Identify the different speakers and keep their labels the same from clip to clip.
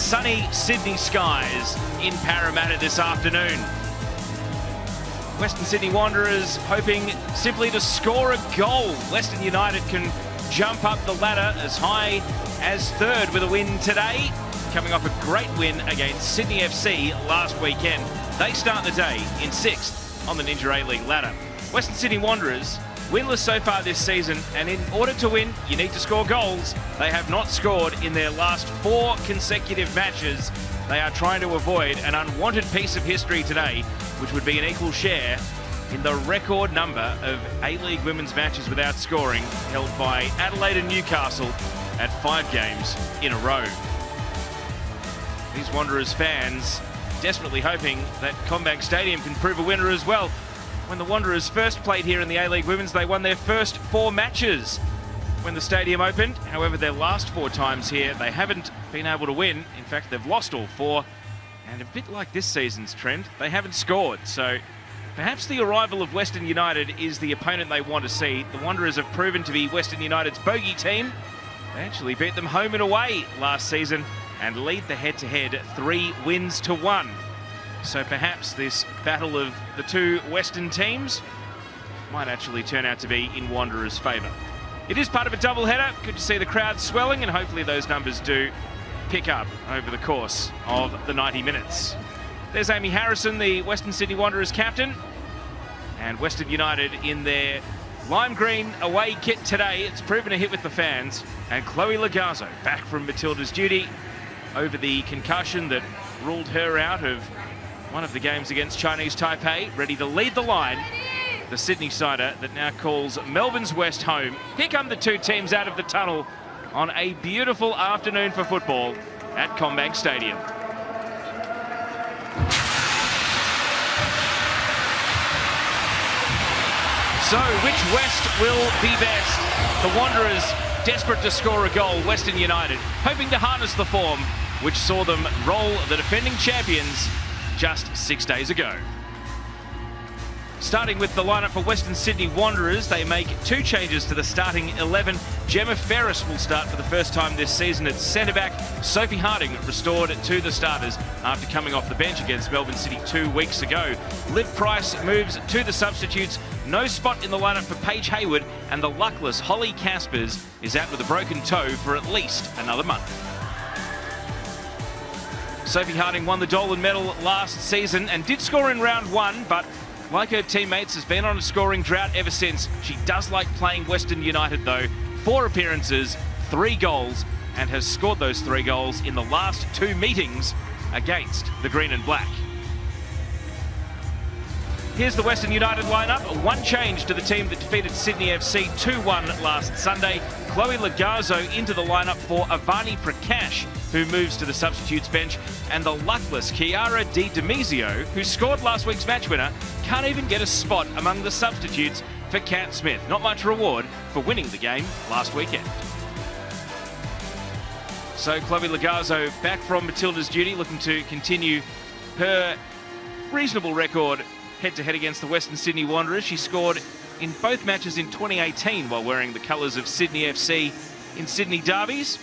Speaker 1: sunny Sydney skies in Parramatta this afternoon. Western Sydney Wanderers hoping simply to score a goal. Western United can jump up the ladder as high as third with a win today, coming off a great win against Sydney FC last weekend. They start the day in 6th on the Ninja A-League ladder. Western Sydney Wanderers winless so far this season, and in order to win, you need to score goals. They have not scored in their last 4 consecutive matches. They are trying to avoid an unwanted piece of history today, which would be an equal share in the record number of A-League women's matches without scoring held by Adelaide and Newcastle at 5 games in a row. These Wanderers fans desperately hoping that CommBank Stadium can prove a winner as well. When the Wanderers first played here in the A-League Women's, they won their first 4 matches when the stadium opened. However, their last 4 times here, they haven't been able to win. In fact, they've lost all 4. And a bit like this season's trend, they haven't scored. So perhaps the arrival of Western United is the opponent they want to see. The Wanderers have proven to be Western United's bogey team. They actually beat them home and away last season and lead the head-to-head 3 wins to 1. So perhaps this battle of the 2 Western teams might actually turn out to be in Wanderers' favour. It is part of a doubleheader. Good to see the crowd swelling, and hopefully those numbers do pick up over the course of the 90 minutes. There's Amy Harrison, the Western Sydney Wanderers captain, and Western United in their lime green away kit today. It's proven a hit with the fans, and Chloe Lagazzo back from Matilda's duty over the concussion that ruled her out of one of the games against Chinese Taipei, ready to lead the line. The Sydney sider that now calls Melbourne's West home. Here come the 2 teams out of the tunnel on a beautiful afternoon for football at CommBank Stadium. So, which West will be best? The Wanderers desperate to score a goal. Western United hoping to harness the form which saw them roll the defending champions just 6 days ago. Starting with the lineup for Western Sydney Wanderers, they make 2 changes to the starting 11. Gemma Ferris will start for the first time this season at centre-back. Sophie Harding restored to the starters after coming off the bench against Melbourne City 2 weeks ago. Liv Price moves to the substitutes. No spot in the lineup for Paige Hayward, and the luckless Holly Caspers is out with a broken toe for at least another month. Sophie Harding won the Dolan medal last season and did score in round 1, but like her teammates, has been on a scoring drought ever since. She does like playing Western United though. 4 appearances, 3 goals, and has scored those 3 goals in the last 2 meetings against the Green and Black. Here's the Western United lineup. 1 change to the team that defeated Sydney FC 2-1 last Sunday. Chloe Lagazzo into the lineup for Avani Prakash, who moves to the substitutes bench, and the luckless Chiara Di Demizio, who scored last week's match winner, can't even get a spot among the substitutes for Kat Smith. Not much reward for winning the game last weekend. So Chloe Lagazzo back from Matilda's duty, looking to continue her reasonable record head-to-head against the Western Sydney Wanderers. She scored in both matches in 2018 while wearing the colours of Sydney FC in Sydney derbies.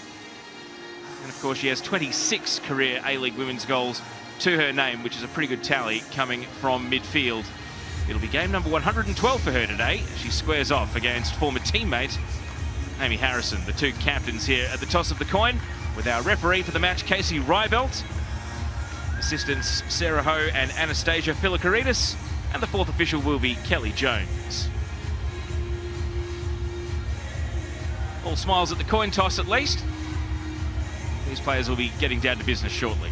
Speaker 1: And of course she has 26 career A-League women's goals to her name, which is a pretty good tally coming from midfield. It'll be game number 112 for her today. She squares off against former teammate Amy Harrison. The 2 captains here at the toss of the coin, with our referee for the match, Casey Rybelt. Assistants Sarah Ho and Anastasia Philikaridis, and the 4th official will be Kelly Jones. All smiles at the coin toss at least. These players will be getting down to business shortly.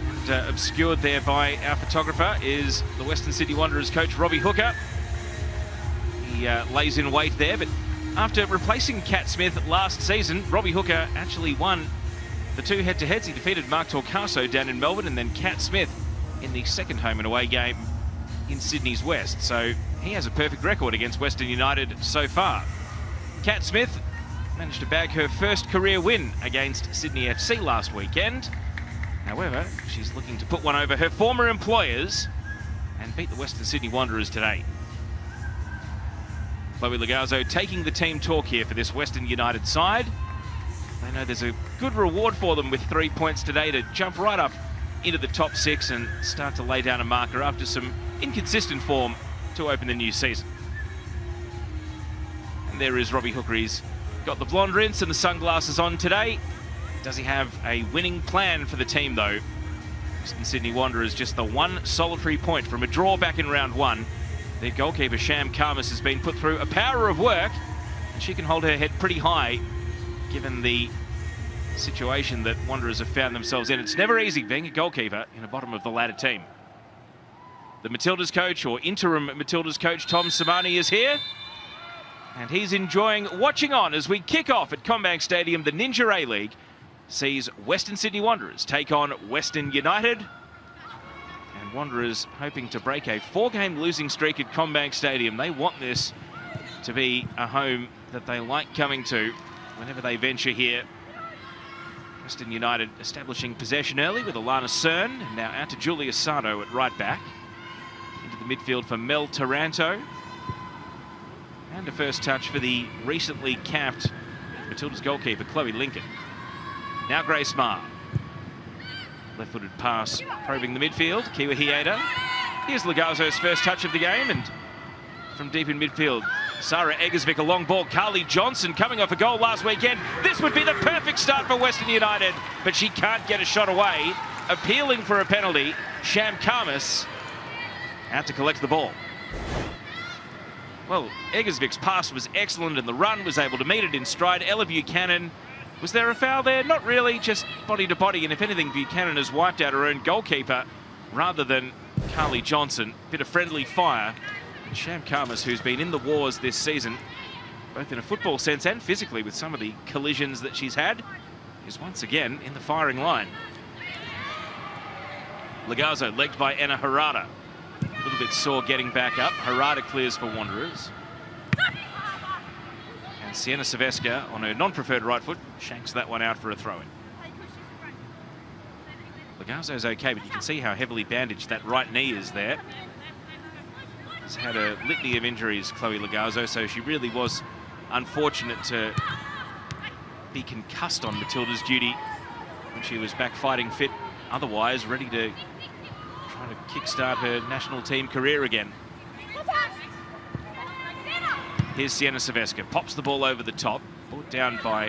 Speaker 1: And obscured there by our photographer is the Western Sydney Wanderers coach Robbie Hooker. He lays in wait there, but after replacing Kat Smith last season, Robbie Hooker actually won the 2 head-to-heads. He defeated Mark Torcaso down in Melbourne, and then Kat Smith in the 2nd home and away game in Sydney's West. So he has a perfect record against Western United so far. Kat Smith managed to bag her first career win against Sydney FC last weekend. However, she's looking to put one over her former employers and beat the Western Sydney Wanderers today. Chloe Lagazzo taking the team talk here for this Western United side. They know there's a good reward for them with 3 points today to jump right up into the top 6 and start to lay down a marker after some inconsistent form to open the new season. And there is Robbie Hooker. He's got the blonde rinse and the sunglasses on today. Does he have a winning plan for the team though? Western Sydney Wanderers just the one solitary point from a draw back in round 1. Their goalkeeper Sham Karmas has been put through a power of work, and she can hold her head pretty high given the situation that Wanderers have found themselves in. It's never easy being a goalkeeper in a bottom of the ladder team. The Matildas coach, or interim Matildas coach, Tom Samani is here, and he's enjoying watching on as we kick off at CommBank Stadium. The Ninja A-League sees Western Sydney Wanderers take on Western United, and Wanderers hoping to break a 4-game losing streak at CommBank Stadium. They want this to be a home that they like coming to whenever they venture here. Western United establishing possession early with Alana Cern, and now out to Julia Sardo at right back. Into the midfield for Mel Taranto. And a first touch for the recently capped Matildas goalkeeper, Chloe Lincoln. Now Grace Marr. Left-footed pass probing the midfield. Kiwa Hieda. Here's Lagazo's first touch of the game, and from deep in midfield, Sarah Eggersvik, a long ball. Carly Johnson coming off a goal last weekend. This would be the perfect start for Western United, but she can't get a shot away. Appealing for a penalty, Sham Karmas out to collect the ball. Well, Eggersvik's pass was excellent and the run was able to meet it in stride. Ella Buchanan, was there a foul there? Not really, just body to body, and if anything, Buchanan has wiped out her own goalkeeper rather than Carly Johnson. Bit of friendly fire. Sham Karmas, who's been in the wars this season, both in a football sense and physically with some of the collisions that she's had, is once again in the firing line. Lagazo legged by Anna Harada. A little bit sore getting back up. Harada clears for Wanderers. And Sienna Silvesca on her non-preferred right foot shanks that one out for a throw-in. Lagazo's okay, but you can see how heavily bandaged that right knee is there. Has had a litany of injuries, Chloe Lagazo, so she really was unfortunate to be concussed on Matilda's duty when she was back fighting fit, otherwise ready to try to kickstart her national team career again. Here's Sienna Silvesca, pops the ball over the top, brought down by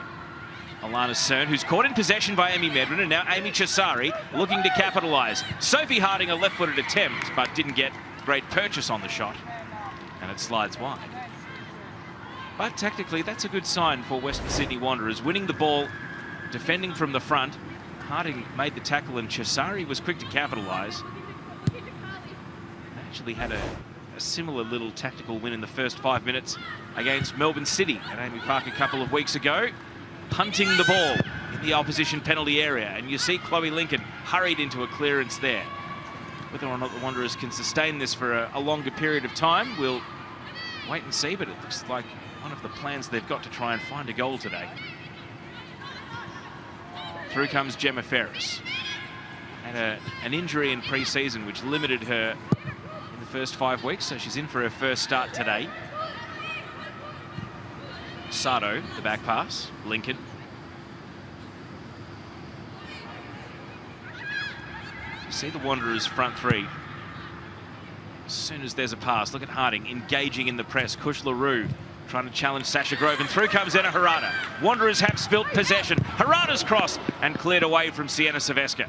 Speaker 1: Alana Cern, who's caught in possession by Amy Medwin, and now Amy Cesari looking to capitalise. Sophie Harding, a left-footed attempt, but didn't get great purchase on the shot, and it slides wide. But tactically, that's a good sign for Western Sydney Wanderers. Winning the ball, defending from the front. Harding made the tackle and Cesari was quick to capitalise. Actually had a similar little tactical win in the first 5 minutes against Melbourne City at Amy Park a couple of weeks ago. Punting the ball in the opposition penalty area, and you see Chloe Lincoln hurried into a clearance there. Whether or not the Wanderers can sustain this for a longer period of time, we'll wait and see, but it looks like one of the plans they've got to try and find a goal today. Through comes Gemma Ferris. Had an injury in pre-season which limited her in the first 5 weeks, so she's in for her first start today. Sardo, the back pass. Lincoln. See the Wanderers front three. As soon as there's a pass, look at Harding engaging in the press. Kush LaRue trying to challenge Sasha Grove, and through comes Anna Harada. Wanderers have spilt possession. Harada's cross and cleared away from Sienna Silvesca.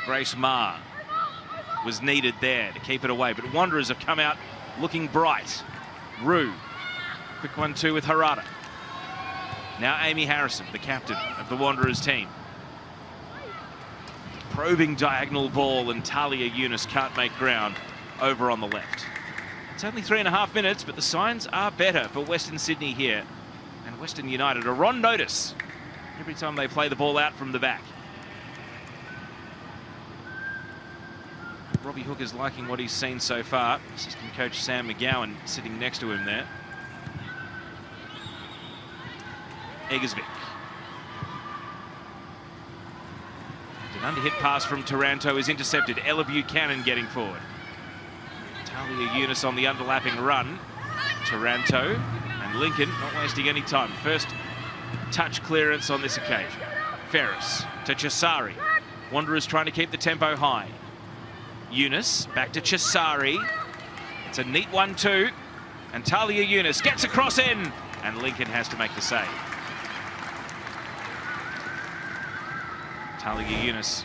Speaker 1: Grace Marr was needed there to keep it away, but Wanderers have come out looking bright. Rue, quick 1-2 with Harada. Now Amy Harrison, the captain of the Wanderers team. Probing diagonal ball, and Talia Eunice can't make ground over on the left. It's only 3.5 minutes, but the signs are better for Western Sydney here. And Western United are on notice every time they play the ball out from the back. Robbie Hooker's liking what he's seen so far. Assistant coach Sam McGowan sitting next to him there. Eggersvik. An underhit pass from Taranto is intercepted. Ella Buchanan getting forward. Talia Eunice on the underlapping run. Taranto and Lincoln not wasting any time. First touch clearance on this occasion. Ferris to Chisari. Wanderers trying to keep the tempo high. Yunus back to Chisari. It's a neat 1-2. And Talia Yunus gets a cross in. And Lincoln has to make the save. Talia Yunus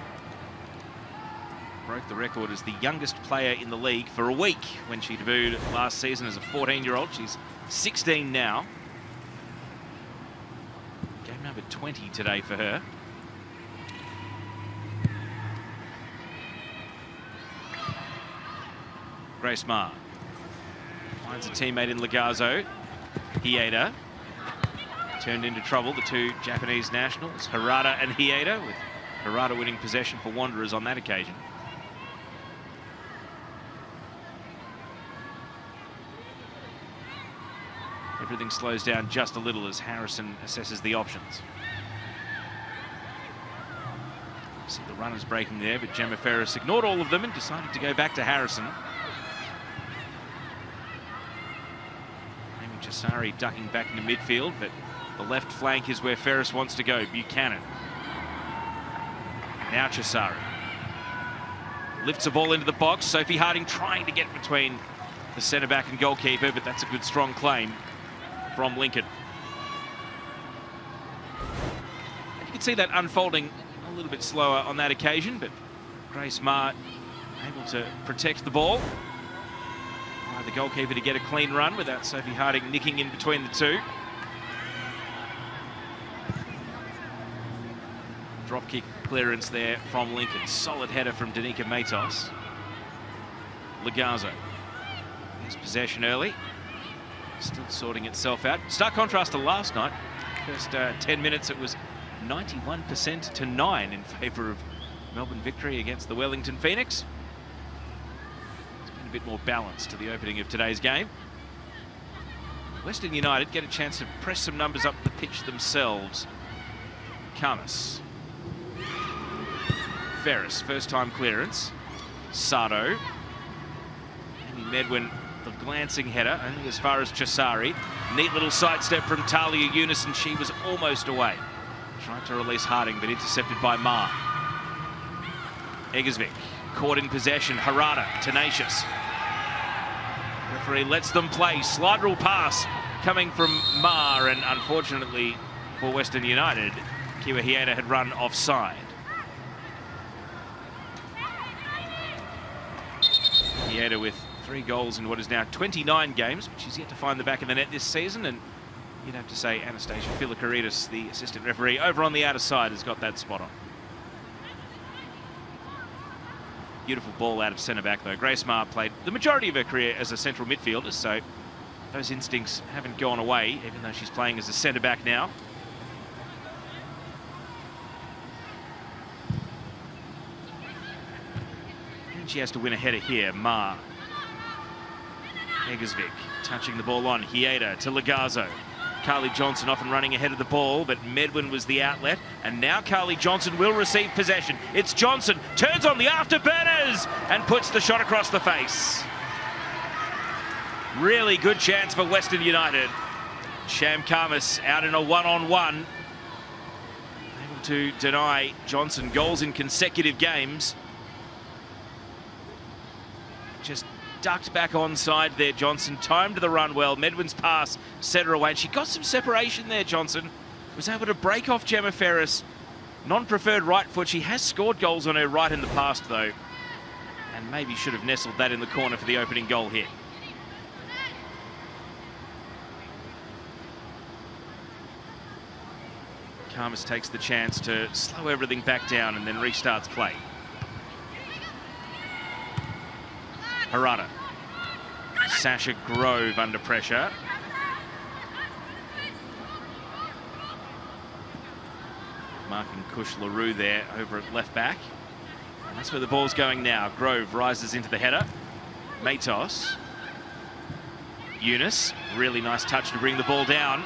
Speaker 1: broke the record as the youngest player in the league for a week when she debuted last season as a 14-year-old. She's 16 now. Game number 20 today for her. Grace Maher finds a teammate in Lagazo. Hieda turned into trouble. The two Japanese nationals, Harada and Hieda, with Harada winning possession for Wanderers on that occasion. Everything slows down just a little as Harrison assesses the options. See the runners breaking there, but Gemma Ferris ignored all of them and decided to go back to Harrison. Amy Chisari ducking back into midfield, but the left flank is where Ferris wants to go. Buchanan. Now Chisari. Lifts a ball into the box. Sophie Harding trying to get between the centre-back and goalkeeper, but that's a good, strong claim from Lincoln. You can see that unfolding a little bit slower on that occasion, but Grace Maher able to protect the ball. The goalkeeper to get a clean run without Sophie Harding nicking in between the two. Drop kick clearance there from Lincoln. Solid header from Danica Matos. Lagazo. There's possession early. Still sorting itself out. Stark contrast to last night. First 10 minutes it was 91% to 9 in favour of Melbourne victory against the Wellington Phoenix. It's been a bit more balanced to the opening of today's game. Western United get a chance to press some numbers up the pitch themselves. Kamas. Ferris, first time clearance. Sado. Amy Medwin, the glancing header, only as far as Chisari. Neat little sidestep from Talia Yunus, and she was almost away. Tried to release Harding, but intercepted by Maher. Eggersvik, caught in possession. Harada, tenacious. Referee lets them play. Slide rule pass coming from Maher, and unfortunately for Western United, Kiwa Hieda had run offside. Hieda with 3 goals in what is now 29 games, but she's yet to find the back of the net this season, and you'd have to say Anastasia Filikaridis, the assistant referee, over on the outer side, has got that spot on. Beautiful ball out of centre-back, though. Grace Maher played the majority of her career as a central midfielder, so those instincts haven't gone away, even though she's playing as a centre-back now. And she has to win a header here. Maher. Eggersvik touching the ball on. Hieda to Lagazo. Carly Johnson off and running ahead of the ball, but Medwin was the outlet, and now Carly Johnson will receive possession. It's Johnson, turns on the afterburners and puts the shot across the face. Really good chance for Western United. Sham Kamas out in a one-on-one. Able to deny Johnson goals in consecutive games. Just ducked back onside there, Johnson. Timed the run well. Medwin's pass set her away, and she got some separation there, Johnson. Was able to break off Gemma Ferris. Non-preferred right foot. She has scored goals on her right in the past, though, and maybe should have nestled that in the corner for the opening goal here. Kamas takes the chance to slow everything back down and then restarts play. Harada. Sasha Grove under pressure. Marking Kush LaRue there over at left back. And that's where the ball's going now. Grove rises into the header. Matos. Yunus. Really nice touch to bring the ball down.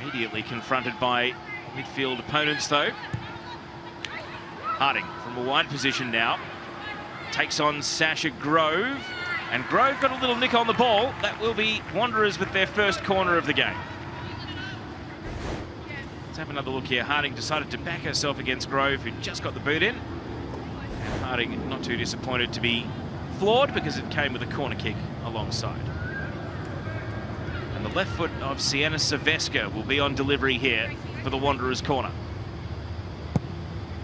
Speaker 1: Immediately confronted by midfield opponents, though. Harding from a wide position now. Takes on Sasha Grove. And Grove got a little nick on the ball. That will be Wanderers with their first corner of the game. Let's have another look here. Harding decided to back herself against Grove, who just got the boot in. And Harding not too disappointed to be flawed because it came with a corner kick alongside. And the left foot of Sienna Silvestre will be on delivery here for the Wanderers' corner.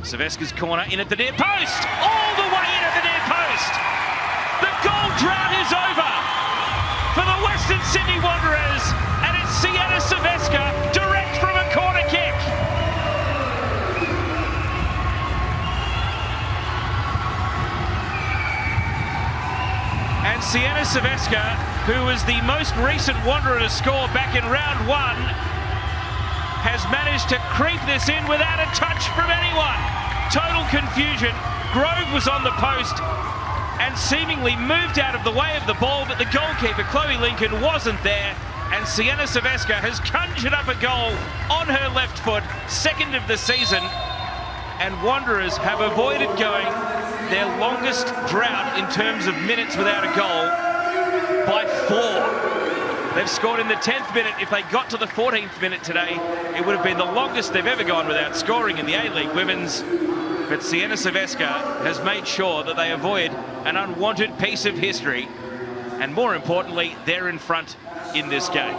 Speaker 1: Silvestre's corner in at the near post! All the way in at the near post! The goal drought is over for the Western Sydney Wanderers, and it's Sienna Silvestre direct from a corner kick. And Sienna Silvestre, who was the most recent Wanderer to score back in round one, has managed to creep this in without a touch from anyone. Total confusion. Grove was on the post and seemingly moved out of the way of the ball, but the goalkeeper, Chloe Lincoln, wasn't there. And Sienna Silvestre has conjured up a goal on her left foot, second of the season. And Wanderers have avoided going their longest drought in terms of minutes without a goal by 4. They've scored in the 10th minute. If they got to the 14th minute today, it would have been the longest they've ever gone without scoring in the A-League Women's. But Sienna Silvestre has made sure that they avoid an unwanted piece of history. And more importantly, they're in front in this game.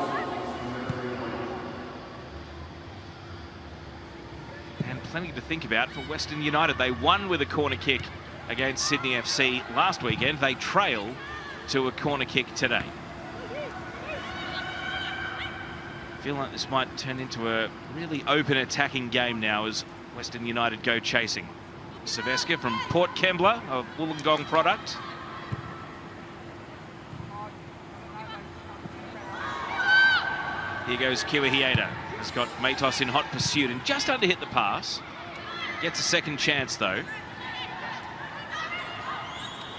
Speaker 1: And plenty to think about for Western United. They won with a corner kick against Sydney FC last weekend. They trail to a corner kick today. I feel like this might turn into a really open attacking game now as Western United go chasing. Silvestre from Port Kembla, a Wollongong product. Here goes Kiwahieda. Has got Matos in hot pursuit and just under hit the pass. Gets a second chance though.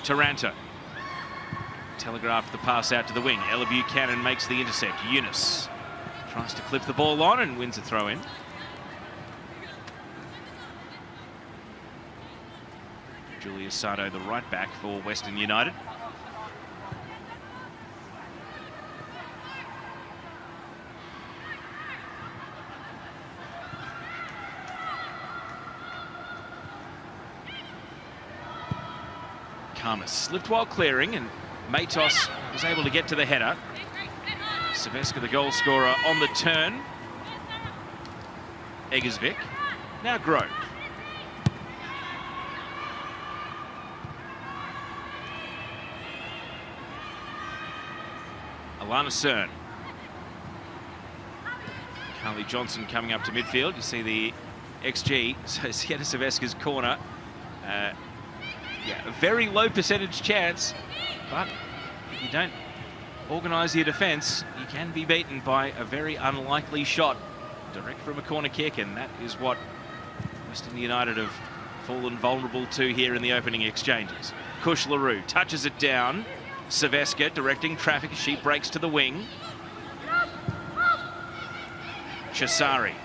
Speaker 1: Taranto. Telegraphed the pass out to the wing. Ella Buchanan makes the intercept. Eunice tries to clip the ball on and wins a throw in. Julia Sardo, the right back for Western United. Karma slipped while clearing and Matos was able to get to the header. Silvestre, the goal scorer, on the turn. Eggersvik. Now Grove. Alana Cern. Carly Johnson coming up to midfield. You see the XG. So Sienna Silvestre's corner. Yeah, a very low percentage chance, but if you don't organise your defence, you can be beaten by a very unlikely shot direct from a corner kick, and that is what Western United have fallen vulnerable to here in the opening exchanges. Kush LaRue touches it down. Silvestre directing traffic as she breaks to the wing. Cesari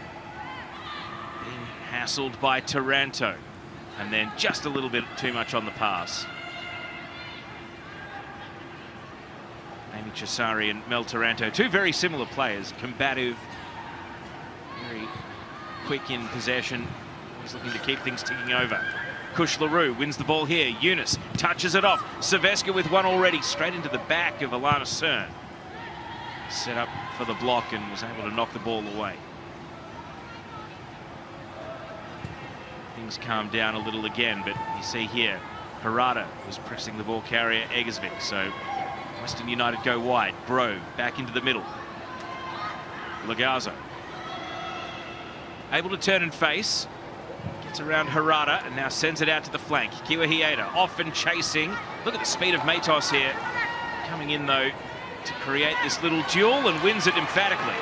Speaker 1: being hassled by Taranto. And then just a little bit too much on the pass. Amy Cesari and Mel Taranto, two very similar players, combative, very quick in possession, always looking to keep things ticking over. Kush LaRue wins the ball here. Eunice touches it off. Silvestre with one already, straight into the back of Alana Cern. Set up for the block and was able to knock the ball away. Things calmed down a little again, but you see here, Harada was pressing the ball carrier, Eggersvik. So Western United go wide. Grove back into the middle. Lagazzo able to turn and face. Gets around Harada and now sends it out to the flank. Kiwahieda off and chasing. Look at the speed of Matos here. Coming in though to create this little duel and wins it emphatically.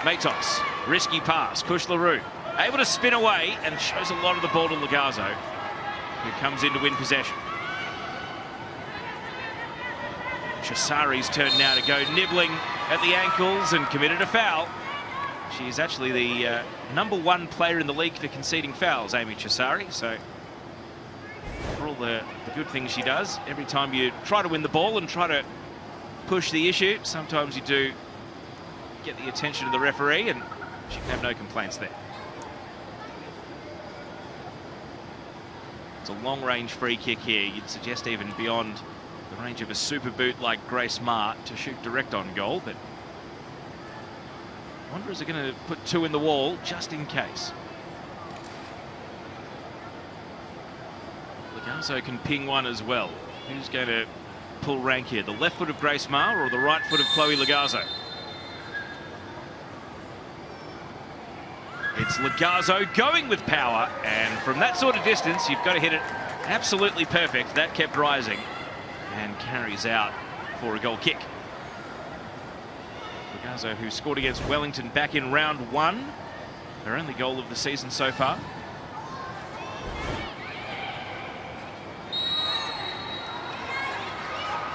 Speaker 1: Matos, risky pass. Kush LaRue able to spin away and shows a lot of the ball to Lagazzo, who comes in to win possession. Cesari's turn now to go nibbling at the ankles and committed a foul. She is actually the #1 player in the league for conceding fouls, Amy Cesari. So for all the good things she does, every time you try to win the ball and try to push the issue, sometimes you do get the attention of the referee, and She can have no complaints there. It's a long-range free kick here. You'd suggest even beyond the range of a super boot like Grace Maher to shoot direct on goal, but Wanderers are going to put 2 in the wall just in case. Ligazo can ping one as well. Who's going to pull rank here? The left foot of Grace Maher or the right foot of Chloe Ligazo? It's Ligazo going with power, and from that sort of distance, you've got to hit it absolutely perfect. That kept rising and carries out for a goal kick. Ligazo, who scored against Wellington back in round 1, her only goal of the season so far.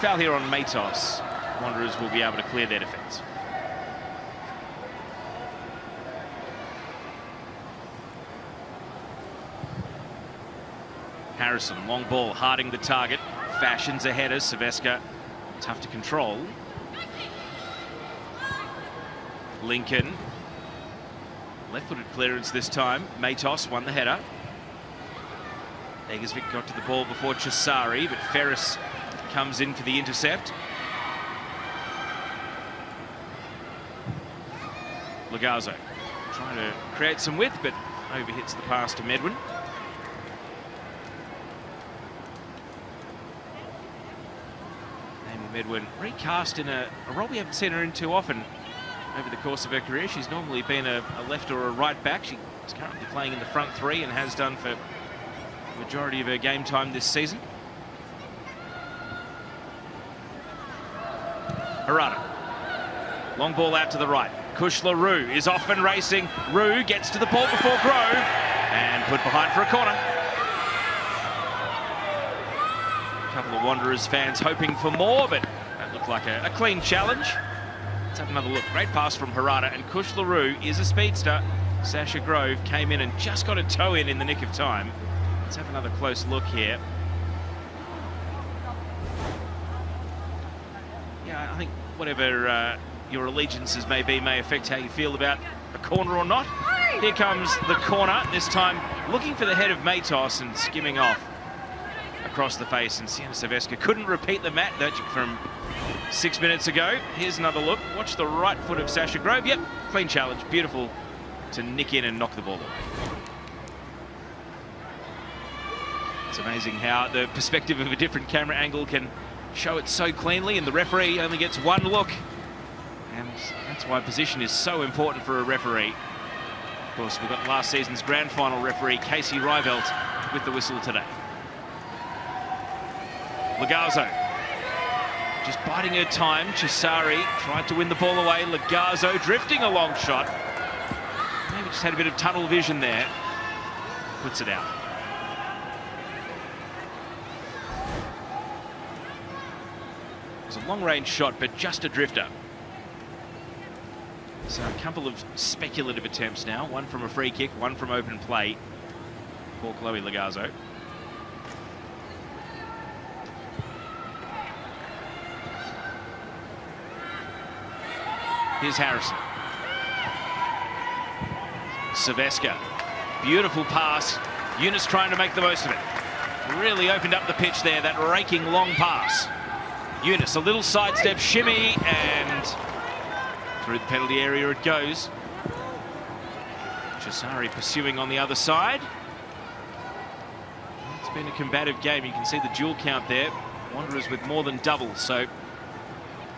Speaker 1: Foul here on Matos. Wanderers will be able to clear their defence. Harrison, long ball, Harding the target, fashions a header. Saveska, tough to control. Lincoln, left-footed clearance this time. Matos won the header. Eggersvik got to the ball before Chisari, but Ferris comes in for the intercept. Ligazo trying to create some width, but overhits the pass to Medwin. Medwin recast in a role we haven't seen her in too often over the course of her career. She's normally been a left or a right back. She's currently playing in the front 3 and has done for the majority of her game time this season. Harada, long ball out to the right. Kushla Rue is off and racing. Rue gets to the ball before Grove and put behind for a corner. A couple of Wanderers fans hoping for more, but that looked like a clean challenge. Let's have another look. Great pass from Harada, and Kush LaRue is a speedster. Sasha Grove came in and just got a toe in the nick of time. Let's have another close look here. Yeah, I think whatever your allegiances may be may affect how you feel about a corner or not. Here comes the corner, this time looking for the head of Matos and skimming off across the face, and Sienna Saveska couldn't repeat the mat magic from 6 minutes ago. Here's another look. Watch the right foot of Sasha Grove. Yep, clean challenge. Beautiful to nick in and knock the ball away. It's amazing how the perspective of a different camera angle can show it so cleanly, and the referee only gets one look. And that's why position is so important for a referee. Of course, we've got last season's grand final referee, Casey Rivelt, with the whistle today. Ligazo just biding her time. Chisari tried to win the ball away. Ligazo drifting a long shot. Maybe just had a bit of tunnel vision there. Puts it out. It was a long-range shot, but just a drifter. So a couple of speculative attempts now. One from a free kick, one from open play for Chloe Ligazo. Here's Harrison. Saveska. Beautiful pass. Eunice trying to make the most of it. Really opened up the pitch there, that raking long pass. Eunice, a little sidestep shimmy, and through the penalty area it goes. Chisari pursuing on the other side. It's been a combative game. You can see the duel count there. Wanderers with more than double, so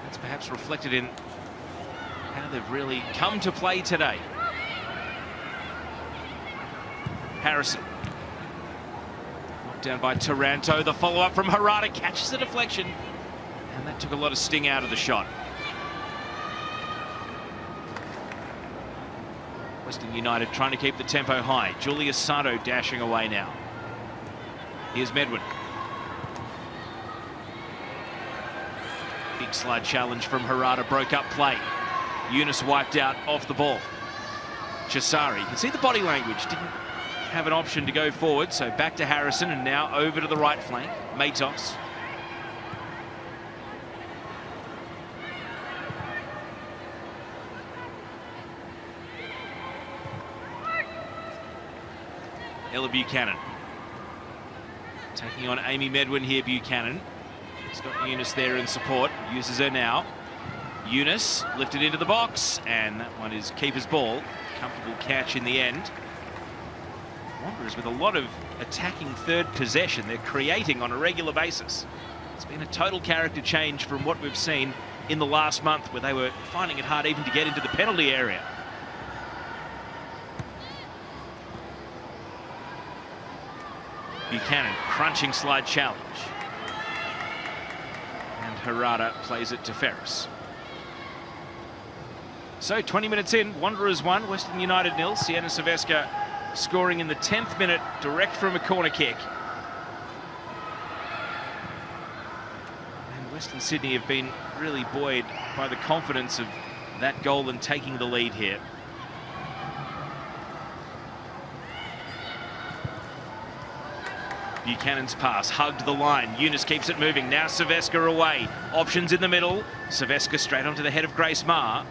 Speaker 1: that's perhaps reflected in how they've really come to play today. Harrison. Knocked down by Taranto. The follow-up from Harada catches the deflection, and that took a lot of sting out of the shot. Western United trying to keep the tempo high. Julia Sato dashing away now. Here's Medwin. Big slide challenge from Harada, broke up play. Eunice wiped out off the ball. Chisari, you can see the body language, didn't have an option to go forward, so back to Harrison, and now over to the right flank. Matos. Ella Buchanan. Taking on Amy Medwin here, Buchanan. He's got Eunice there in support, uses her now. Eunice lifted into the box, and that one is keeper's ball. Comfortable catch in the end. Wanderers with a lot of attacking third possession. They're creating on a regular basis. It's been a total character change from what we've seen in the last month, where they were finding it hard even to get into the penalty area. Buchanan, crunching slide challenge. And Harada plays it to Ferris. So 20 minutes in, Wanderers 1, Western United 0. Sienna Silvesca scoring in the 10th minute, direct from a corner kick. And Western Sydney have been really buoyed by the confidence of that goal and taking the lead here. Buchanan's pass, hugged the line. Eunice keeps it moving. Now Silvesca away. Options in the middle. Silvesca straight onto the head of Grace Maher.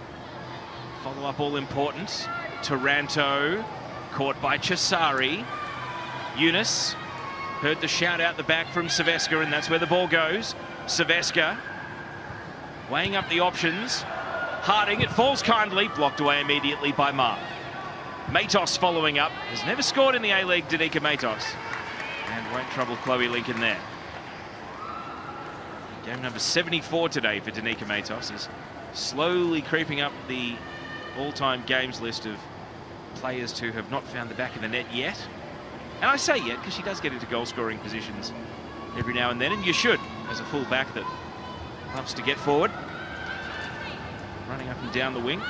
Speaker 1: Follow-up all important. Taranto caught by Cesari. Eunice heard the shout out the back from Silvesca, and that's where the ball goes. Silvesca weighing up the options. Harding, it falls kindly, blocked away immediately by Maher. Matos following up, has never scored in the A-League, Danica Matos. And won't trouble Chloe Lincoln there. Game number 74 today for Danica Matos, is slowly creeping up the all-time games list of players who have not found the back of the net yet. And I say yet because she does get into goal-scoring positions every now and then, and you should, as a full-back that loves to get forward. Running up and down the wing.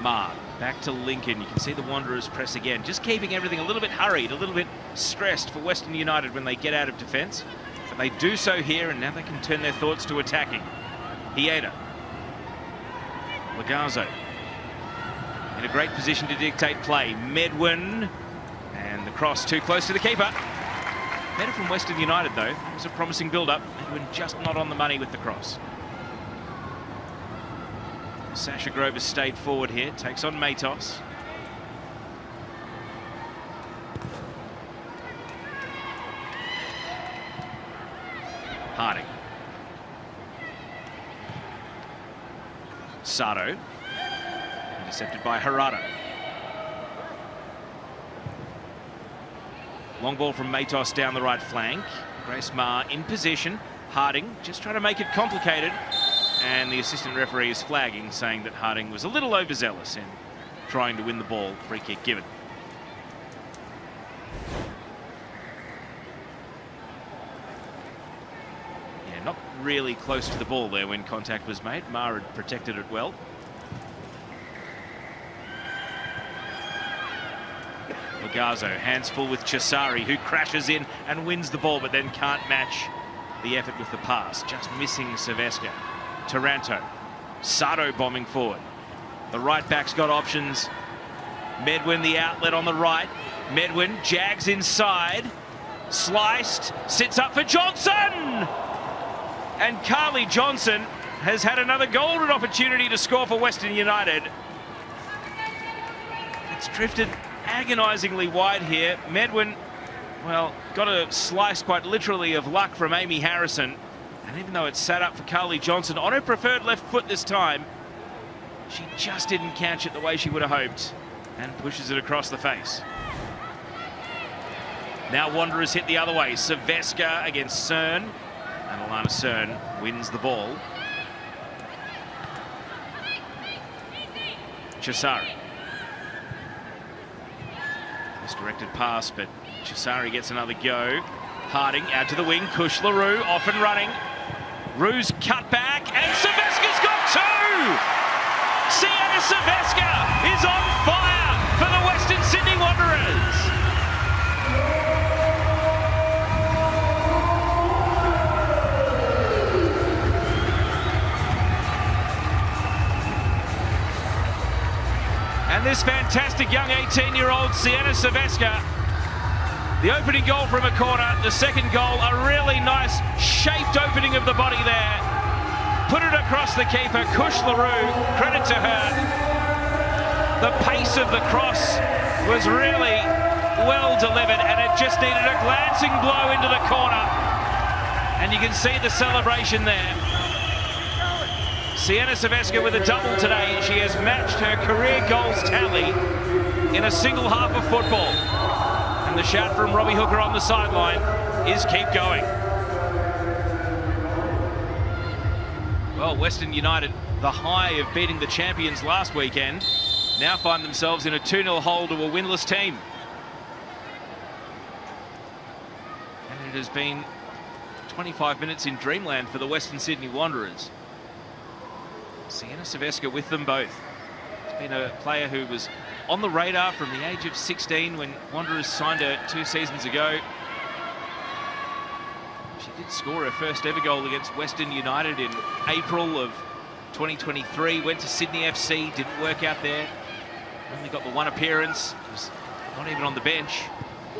Speaker 1: Maher, back to Lincoln. You can see the Wanderers press again, just keeping everything a little bit hurried, a little bit stressed for Western United when they get out of defence. But they do so here, and now they can turn their thoughts to attacking. Hieda. Lagazzo in a great position to dictate play. Medwin, and the cross too close to the keeper. Better from Western United though. It was a promising build-up. Medwin just not on the money with the cross. Sasha Grover stayed forward here, takes on Matos. Harding. Sato. Intercepted by Harada. Long ball from Matos down the right flank. Grace Maher in position. Harding just trying to make it complicated. And the assistant referee is flagging, saying that Harding was a little overzealous in trying to win the ball. Free kick given. Yeah, not really close to the ball there when contact was made. Maher had protected it well. Lagazzo, hands full with Cesari, who crashes in and wins the ball, but then can't match the effort with the pass. Just missing Silvesca. Taranto. Sato bombing forward. The right back's got options. Medwin the outlet on the right. Medwin jags inside. Sliced. Sits up for Johnson! And Carly Johnson has had another golden opportunity to score for Western United. It's drifted agonisingly wide here. Medwin, well, got a slice quite literally of luck from Amy Harrison. And even though it's sat up for Carly Johnson on her preferred left foot this time, she just didn't catch it the way she would have hoped and pushes it across the face. Now Wanderers hit the other way. Silvesca against Cern. And Alana Cern wins the ball. Cesari. Misdirected pass, but Cesari gets another go. Harding out to the wing. Kush LaRue off and running. Rue's cut back, and Silvesca's got two! Sienna Silvesca is on fire for the Western Sydney Wanderers! And this fantastic young 18-year-old Sienna Silvesca, the opening goal from a corner, the second goal, a really nice shaped opening of the body there. put it across the keeper. Kush LaRue, credit to her. The pace of the cross was really well delivered, and it just needed a glancing blow into the corner. And you can see the celebration there. Sienna Silvestre with a double today. She has matched her career goals tally in a single half of football. And the shout from Robbie Hooker on the sideline is keep going. Well, Western United, the high of beating the champions last weekend, now find themselves in a 2-0 hole to a winless team. And it has been 25 minutes in dreamland for the Western Sydney Wanderers. Sienna Silvestre with them both. It's been a player who was on the radar from the age of 16 when Wanderers signed her 2 seasons ago. She did score her first ever goal against Western United in April of 2023. Went to Sydney FC, didn't work out there. Only got the one appearance, was not even on the bench.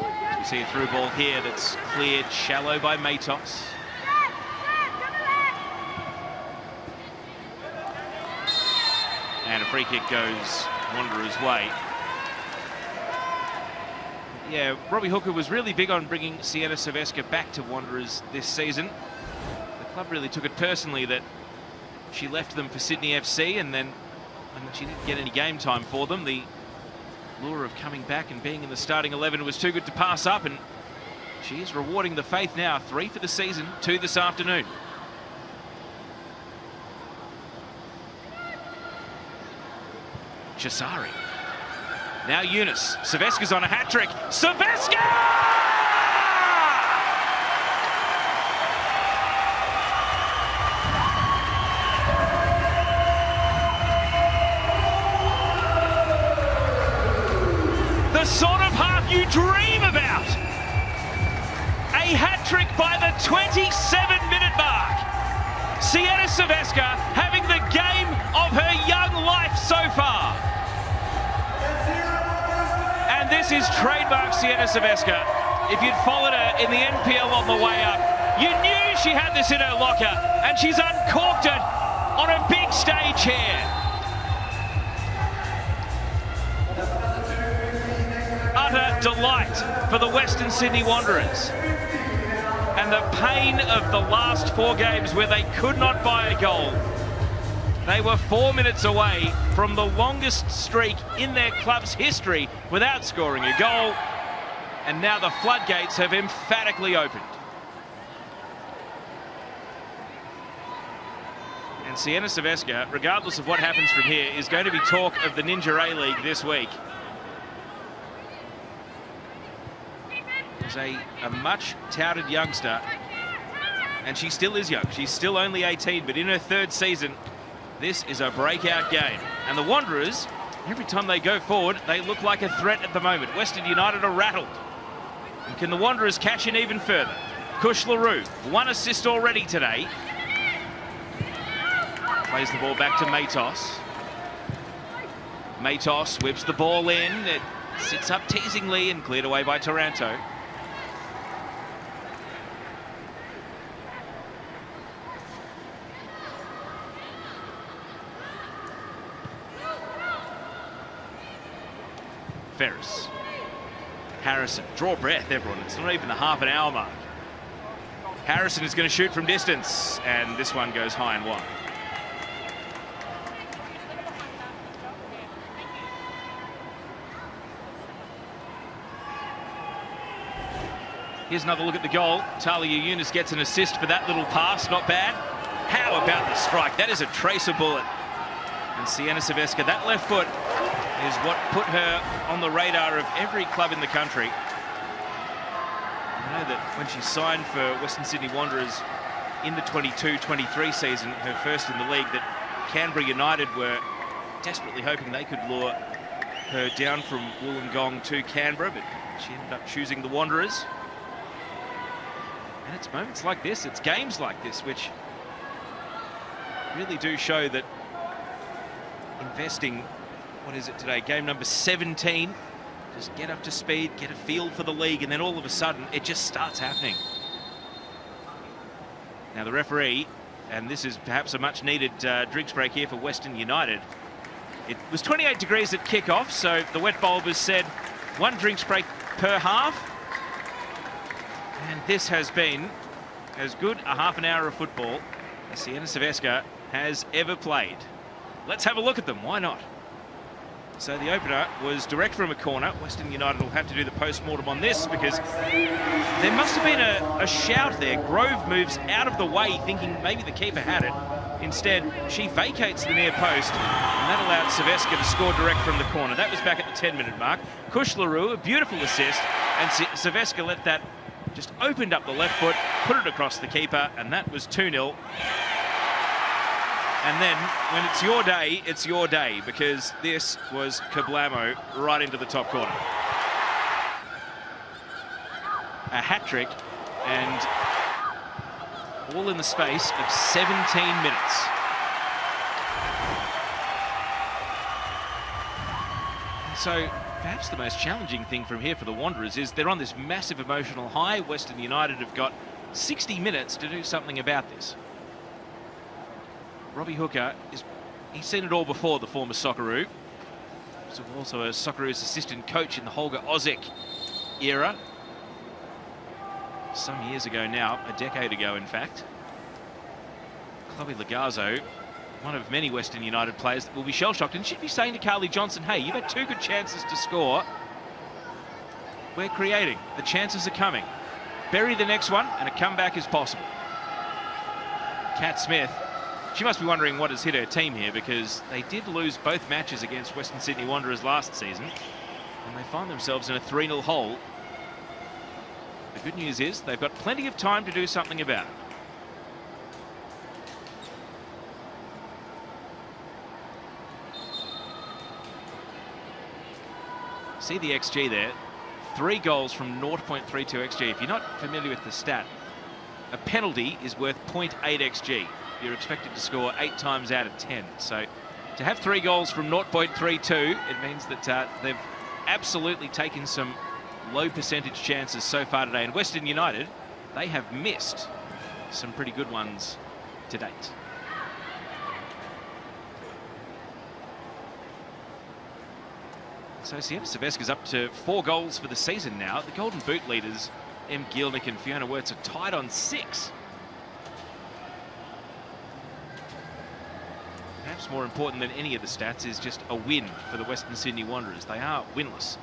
Speaker 1: As we see a through ball here that's cleared shallow by Matos. And a free kick goes Wanderers' way. Yeah, Robbie Hooker was really big on bringing Sienna Silvestre back to Wanderers this season. The club really took it personally that she left them for Sydney FC, and then when she didn't get any game time for them, the lure of coming back and being in the starting 11 was too good to pass up, and she is rewarding the faith now. 3 for the season, 2 this afternoon. Chisari. Now Eunice. Silvestre's on a hat-trick. Silvestre! The sort of half you dream about. A hat-trick by the 27-minute mark. Sienna Silvestre having the game of her young life so far. And this is trademark Sienna Silvestre. If you'd followed her in the NPL on the way up, you knew she had this in her locker, and she's uncorked it on a big stage here. Utter delight for the Western Sydney Wanderers. And the pain of the last 4 games where they could not buy a goal. They were 4 minutes away from the longest streak in their club's history without scoring a goal. And now the floodgates have emphatically opened. And Sienna Silvestre, regardless of what happens from here, is going to be talk of the Ninja A-League this week. She's a much touted youngster, and she still is young. She's still only 18, but in her 3rd season, this is a breakout game. And the Wanderers, every time they go forward, they look like a threat at the moment. Western United are rattled. And can the Wanderers cash in even further? Kush LaRue, 1 assist already today. Plays the ball back to Matos. Matos whips the ball in. It sits up teasingly and cleared away by Taranto. Ferris. Harrison. Draw breath, everyone. It's not even the half an hour mark. Harrison is going to shoot from distance, and this one goes high and wide. Here's another look at the goal. Talia Eunice gets an assist for that little pass. Not bad. How about the strike? That is a tracer bullet. And Sienna Silvestre, that left foot is what put her on the radar of every club in the country. I know that when she signed for Western Sydney Wanderers in the 22-23 season, her first in the league, that Canberra United were desperately hoping they could lure her down from Wollongong to Canberra, but she ended up choosing the Wanderers. And it's moments like this, it's games like this, which really do show that investing, what is it today, game number 17, just get up to speed, get a feel for the league, and then all of a sudden it just starts happening. Now the referee And this is perhaps a much needed drinks break here for Western United. It was 28 degrees at kickoff, so the wet bulbers said 1 drinks break per half. And this has been as good a half an hour of football as Siena Cervesca has ever played. Let's have a look at them, why not? So the opener was direct from a corner. Western United will have to do the post-mortem on this because there must have been a shout there. Grove moves out of the way thinking maybe the keeper had it. Instead, she vacates the near post, and that allowed Cervesca to score direct from the corner. That was back at the 10-minute mark. Kush LaRue, a beautiful assist, and Cervesca let that, just opened up the left foot, put it across the keeper, and that was 2-0. And then, when it's your day, because this was kablamo right into the top corner. A hat-trick, and all in the space of 17 minutes. And so, perhaps the most challenging thing from here for the Wanderers is they're on this massive emotional high. Western United have got 60 minutes to do something about this. Robbie Hooker, he's seen it all before, the former Socceroo. He's also a Socceroo's assistant coach in the Holger Ozek era. Some years ago now, a decade ago in fact. Chloe Lagazzo, one of many Western United players that will be shell-shocked and should be saying to Carly Johnson, hey, you've had 2 good chances to score. We're creating. The chances are coming. Bury the next one and a comeback is possible. Kat Smith, she must be wondering what has hit her team here because they did lose both matches against Western Sydney Wanderers last season and they find themselves in a 3-0 hole. The good news is they've got plenty of time to do something about it. See the XG there, 3 goals from 0.32 XG. If you're not familiar with the stat, a penalty is worth 0.8 XG. You're expected to score 8 times out of 10. So to have 3 goals from 0.32, it means that they've absolutely taken some low percentage chances so far today. And Western United, they have missed some pretty good ones to date. So Siena Cervesca's up to 4 goals for the season now. The Golden Boot leaders, Em Gielnik and Fiona Wirtz, are tied on 6. Perhaps more important than any of the stats is just a win for the Western Sydney Wanderers. They are winless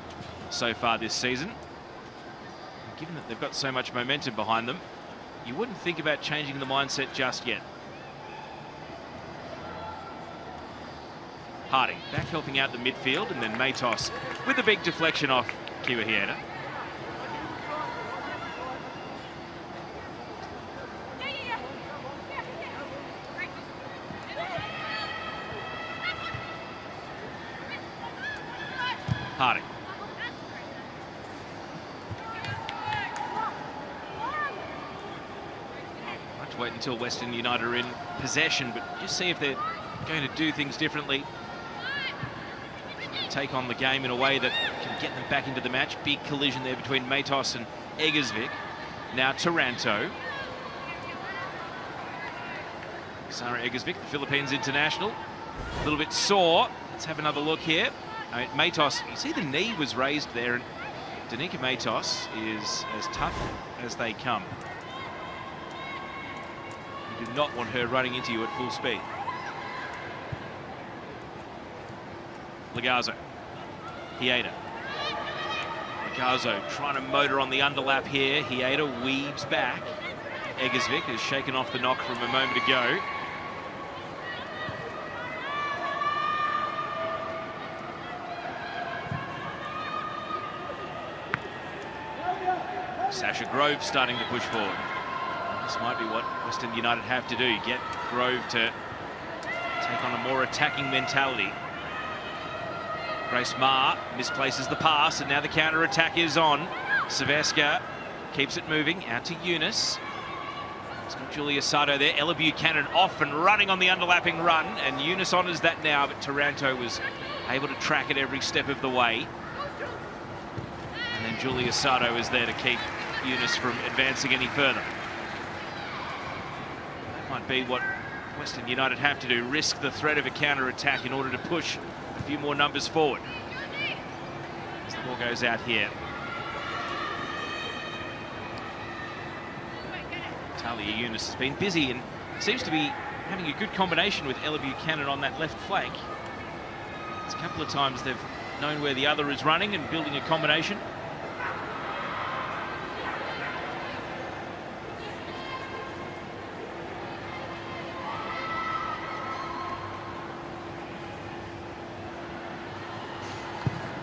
Speaker 1: so far this season. And given that they've got so much momentum behind them, you wouldn't think about changing the mindset just yet. Harding back helping out the midfield, and then Matos with a big deflection off Kiwahieta. Harding. I'll have to wait until Western United are in possession, but just see if they're going to do things differently. Take on the game in a way that can get them back into the match. Big collision there between Matos and Eggersvik. Now Taranto. Sarah Eggersvik, the Philippines international. A little bit sore. Let's have another look here. Matos, you see the knee was raised there, and Danica Matos is as tough as they come. You do not want her running into you at full speed. Lagazzo. Hieda. Lagazzo trying to motor on the underlap here. Hieda weaves back. Eggersvik has shaken off the knock from a moment ago. Sasha Grove starting to push forward. This might be what Western United have to do. Get Grove to take on a more attacking mentality. Grace Maher misplaces the pass, and now the counter-attack is on. Cervesca keeps it moving out to Eunice. It's got Julia Sato there. Ella Buchanan off and running on the underlapping run, and Eunice honours that now, but Taranto was able to track it every step of the way. And then Julia Sato is there to keep Eunice from advancing any further. That Might be what Western United have to do, risk the threat of a counter-attack in order to push a few more numbers forward. As the ball goes out here. Talia Yunus has been busy and seems to be having a good combination with Ella Buchanan on that left flank. It's a couple of times they've known where the other is running and building a combination.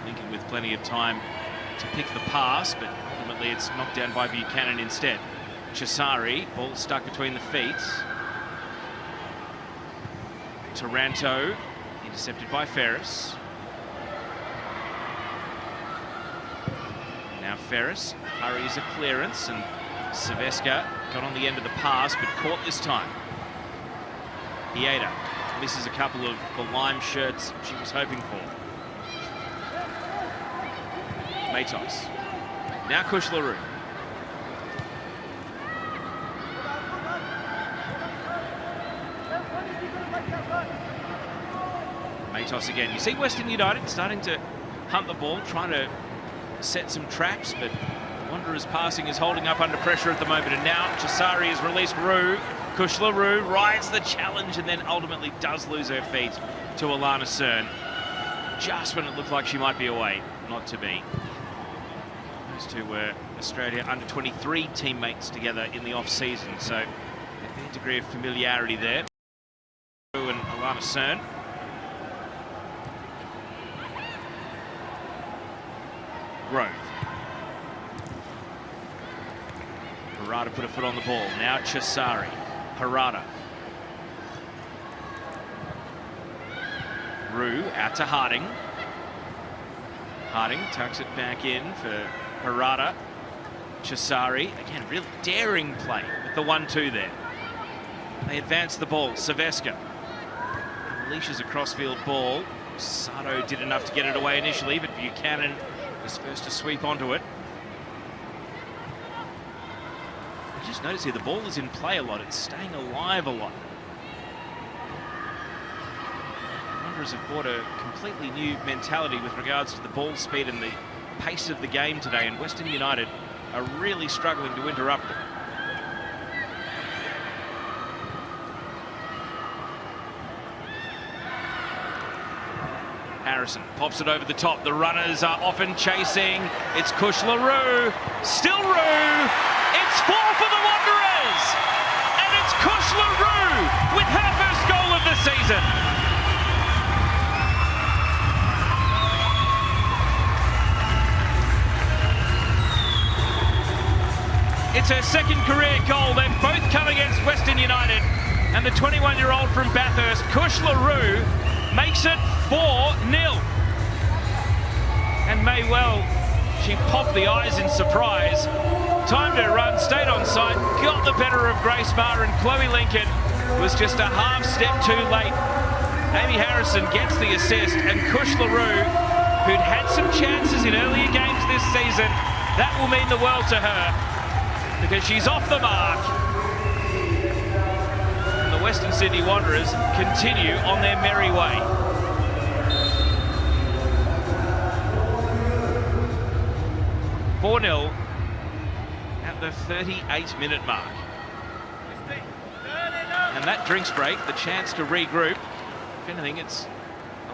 Speaker 1: Lincoln with plenty of time to pick the pass, but ultimately it's knocked down by Buchanan instead. Chisari, ball stuck between the feet. Taranto, intercepted by Ferris. Now Ferris hurries a clearance, and Silvestre got on the end of the pass, but caught this time. Ieda misses a couple of the lime shirts she was hoping for. Matos. Now Kush LaRue. Matos again. You see Western United starting to hunt the ball, trying to set some traps, but Wanderers passing is holding up under pressure at the moment. And now Chisari has released Rue. Kush LaRue rides the challenge and then ultimately does lose her feet to Alana Cern. Just when it looked like she might be away, not to be. Those two were Australia under-23 teammates together in the off-season, so a fair degree of familiarity there. Rue and Alana Cern. Grove. Harada put a foot on the ball. Now Chisari. Harada. Rue out to Harding. Harding tucks it back in for Harada. Chisari. Again, real daring play with the 1-2 there. They advance the ball. Silvestre. Unleashes a crossfield ball. Sato did enough to get it away initially, but Buchanan was first to sweep onto it. You just notice here the ball is in play a lot. It's staying alive a lot. Wanderers have brought a completely new mentality with regards to the ball speed and the pace of the game today, and Western United are really struggling to interrupt them. Harrison pops it over the top. The runners are often chasing. It's Kush LaRue. Still Rue. It's 4 for the Wanderers. And it's Kush LaRue with her first goal of the season. It's her second career goal. They've both come against Western United. And the 21-year-old from Bathurst, Kush LaRue, makes it 4-0. And may well, she popped the eyes in surprise. Timed her run, stayed on side, got the better of Grace Barr, and Chloe Lincoln was just a half step too late. Amy Harrison gets the assist, and Kush LaRue, who'd had some chances in earlier games this season, that will mean the world to her, because she's off the mark. And the Western Sydney Wanderers continue on their merry way. 4-0 at the 38-minute mark. And that drinks break, the chance to regroup. If anything, it's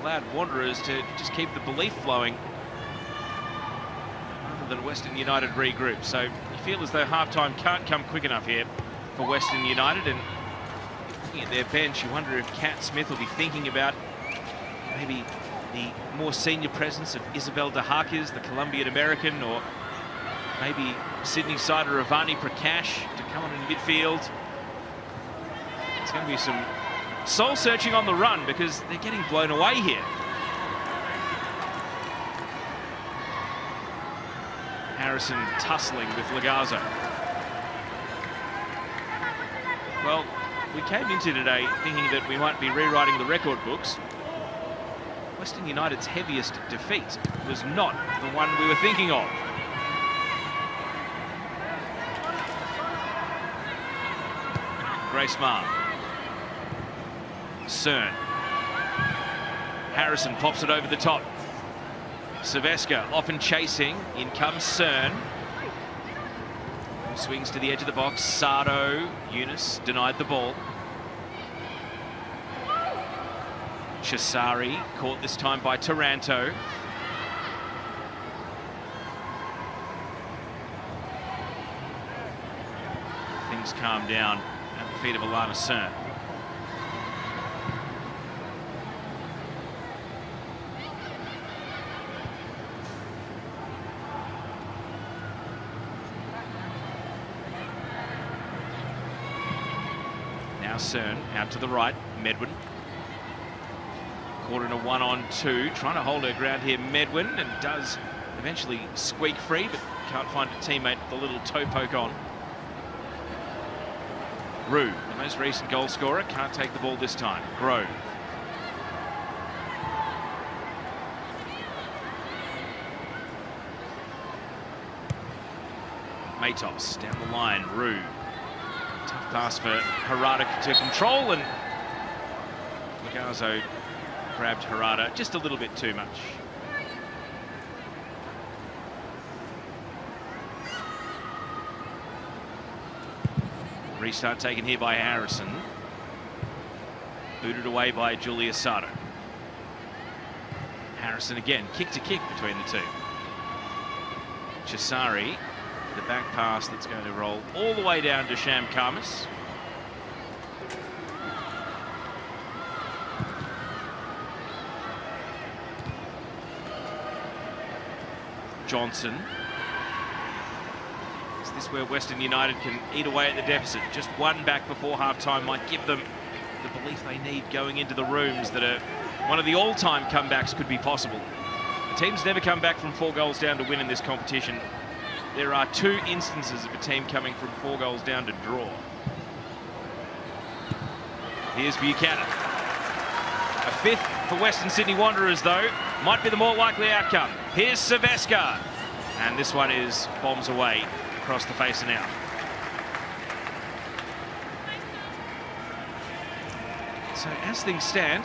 Speaker 1: allowed Wanderers to just keep the belief flowing rather than Western United regroup. So you feel as though halftime can't come quick enough here for Western United. And looking at their bench, you wonder if Kat Smith will be thinking about maybe the more senior presence of Isabel De Harkis, the Colombian American, or maybe Sydney sider Avani Prakash to come on in midfield. It's going to be some soul searching on the run because they're getting blown away here. Harrison tussling with Lagazzo. Well, we came into today thinking that we might be rewriting the record books. Western United's heaviest defeat was not the one we were thinking of. Grace Marr. Cern. Harrison pops it over the top. Silvesca often chasing. In comes Cern. Swings to the edge of the box. Sardo. Eunice denied the ball. Chisari caught this time by Taranto. Things calm down at the feet of Alana Cern. Now Cern out to the right. Medwin. Caught in a 1-on-2, trying to hold her ground here, Medwin, and does eventually squeak free, but can't find a teammate with a little toe poke on. Rue, the most recent goal scorer, can't take the ball this time. Grove. Matos down the line, Rue. Tough pass for Harada to control, and Lagazo grabbed Harada just a little bit too much. Restart taken here by Harrison. Booted away by Julia Sardo. Harrison again, kick to kick between the two. Chisari, the back pass that's going to roll all the way down to Sham Karmas. Johnson. Is this where Western United can eat away at the deficit? Just one back before half-time might give them the belief they need going into the rooms that one of the all-time comebacks could be possible. The team's never come back from 4 goals down to win in this competition. There are 2 instances of a team coming from 4 goals down to draw. Here's Buchanan. A 5th for Western Sydney Wanderers, though, might be the more likely outcome. Here's Silvesca, and this one is bombs away across the face and out. So as things stand,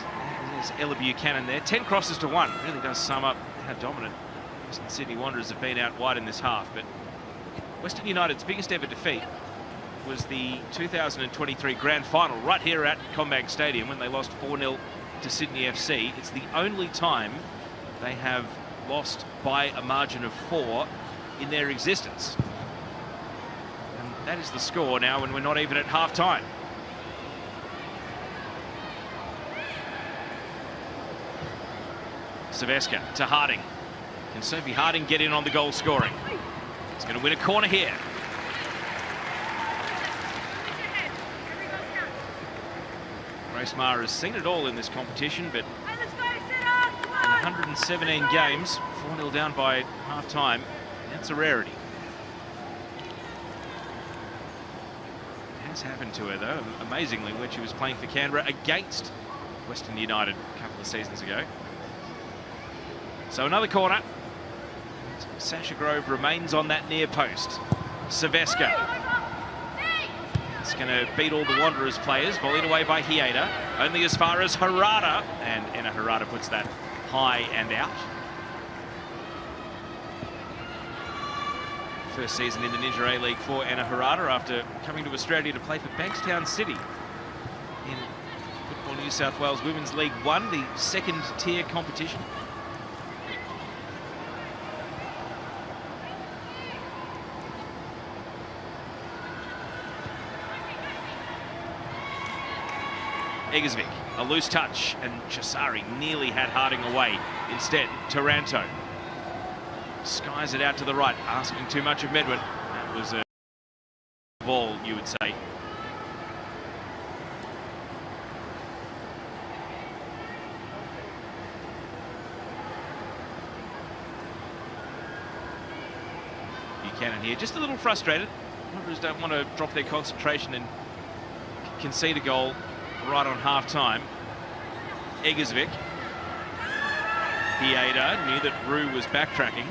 Speaker 1: there's Ella Buchanan there. 10 crosses to 1. Really does sum up how dominant Western Sydney Wanderers have been out wide in this half. But Western United's biggest ever defeat was the 2023 Grand Final right here at CommBank Stadium when they lost 4-0 to Sydney FC. It's the only time they have lost by a margin of 4 in their existence. And that is the score now when we're not even at half-time. Silvesca to Harding. Can Sophie Harding get in on the goal scoring? He's going to win a corner here. Grace Maher has seen it all in this competition, but in 117 games, 4-0 down by half-time, that's a rarity. It has happened to her, though, amazingly, when she was playing for Canberra against Western United a couple of seasons ago. So another corner. Sasha Grove remains on that near post. Silvesca. It's going to beat all the Wanderers players. Volleyed away by Hieda. Only as far as Harada. And Enna Harada puts that high and out. First season in the Ninja A-League for Enna Harada after coming to Australia to play for Bankstown City in Football New South Wales Women's League 1, the 2nd tier competition. Egersvik, a loose touch, and Chisari nearly had Harding away. Instead, Taranto skies it out to the right, asking too much of Medwin. That was a ball, you would say. Buchanan here, just a little frustrated. Wanderers don't want to drop their concentration and concede a goal right on half-time. Egersvik. Hieda knew that Rue was backtracking.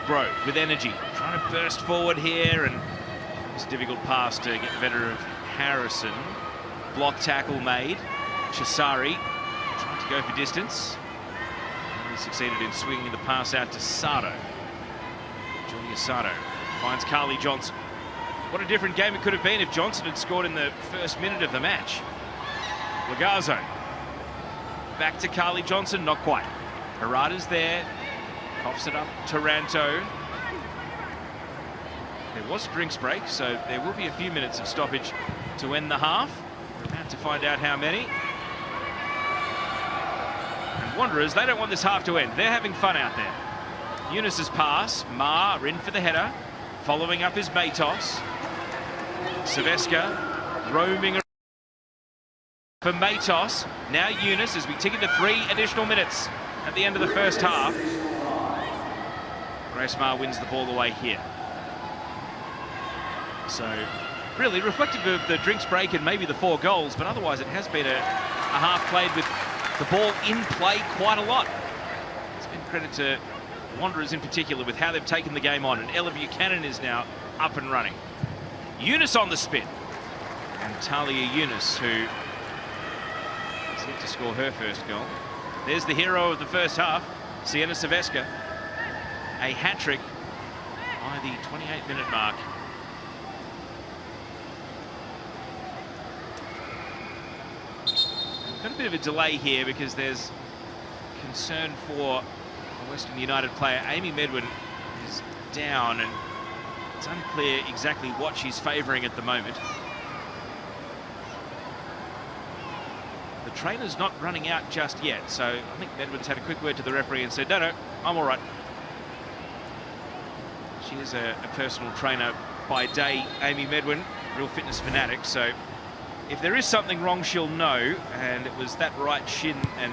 Speaker 1: Grove with energy, trying to burst forward here, and it was a difficult pass to get the better of Harrison. block tackle made. Chisari tried to go for distance. He succeeded in swinging the pass out to Sato. Junior Sato finds Carly Johnson. What a different game it could have been if Johnson had scored in the first minute of the match. Lagazzo. Back to Carly Johnson, not quite. Harada's there. Coughs it up, Taranto. There was a drinks break, so there will be a few minutes of stoppage to end the half. We're about to find out how many. And Wanderers, they don't want this half to end. They're having fun out there. Eunice's pass, Ma in for the header. Following up is Matos. Saveska roaming around for Matos. Now Eunice as we tick into 3 additional minutes at the end of the first half. Grace Ma wins the ball away here. So, really reflective of the drinks break and maybe the 4 goals, but otherwise it has been a half played with the ball in play quite a lot. It's been credit to Wanderers in particular with how they've taken the game on, and Ella Buchanan is now up and running. Eunice on the spin. And Talia Eunice, who is yet to score her first goal. There's the hero of the first half, Sienna Saveska. A hat-trick by the 28-minute mark. Got a bit of a delay here because there's concern for a Western United player. Amy Medwin is down and it's unclear exactly what she's favouring at the moment. The trainer's not running out just yet, so I think Medwin's had a quick word to the referee and said, no, I'm all right. She is a personal trainer by day, Amy Medwin, real fitness fanatic, so if there is something wrong, she'll know, and it was that right shin and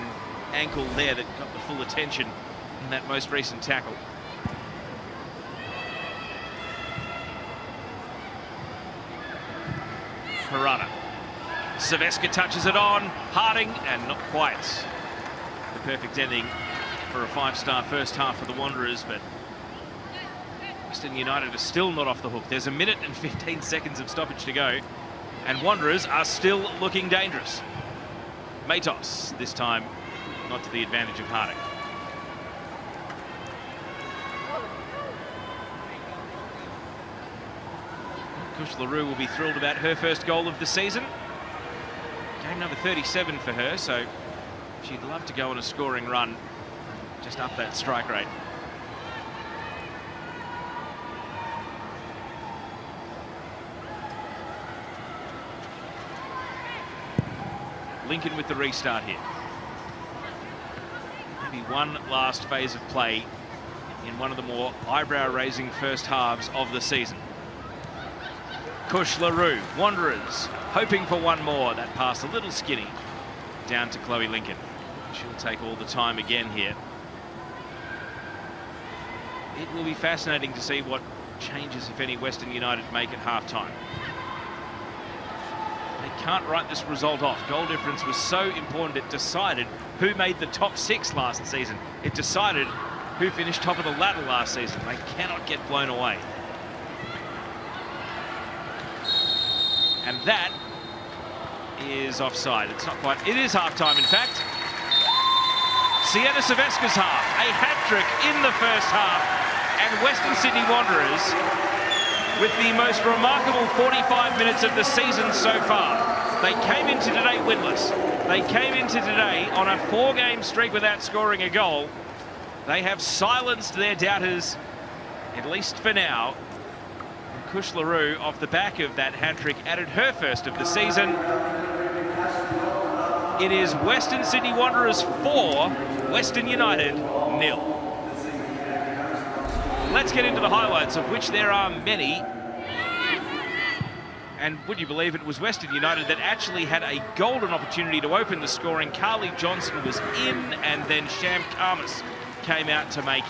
Speaker 1: ankle there that got the full attention in that most recent tackle. Harada. Saveska touches it on, Harding, and not quite. The perfect ending for a 5-star first half for the Wanderers, but Western United are still not off the hook. There's a minute and 15 seconds of stoppage to go, and Wanderers are still looking dangerous. Matos, this time, not to the advantage of Harding. Kush LaRue will be thrilled about her first goal of the season. Game number 37 for her, so she'd love to go on a scoring run, just up that strike rate. Lincoln with the restart here. Maybe one last phase of play in one of the more eyebrow-raising first halves of the season. Kush LaRue, Wanderers, hoping for one more. That pass a little skinny down to Chloe Lincoln. She'll take all the time again here. It will be fascinating to see what changes, if any, Western United make at half-time. They can't write this result off. Goal difference was so important it decided who made the top 6 last season. It decided who finished top of the ladder last season. They cannot get blown away. And that is offside. It's not quite. It is half-time, in fact. Sienna Saveska's half. A hat-trick in the first half. And Western Sydney Wanderers with the most remarkable 45 minutes of the season so far. They came into today winless. They came into today on a 4-game streak without scoring a goal. They have silenced their doubters, at least for now. And Kush LaRue, off the back of that hat-trick, added her first of the season. It is Western Sydney Wanderers 4, Western United 0. Let's get into the highlights, of which there are many. And would you believe it was Western United that actually had a golden opportunity to open the scoring. Carly Johnson was in, and then Sham Karmas came out to make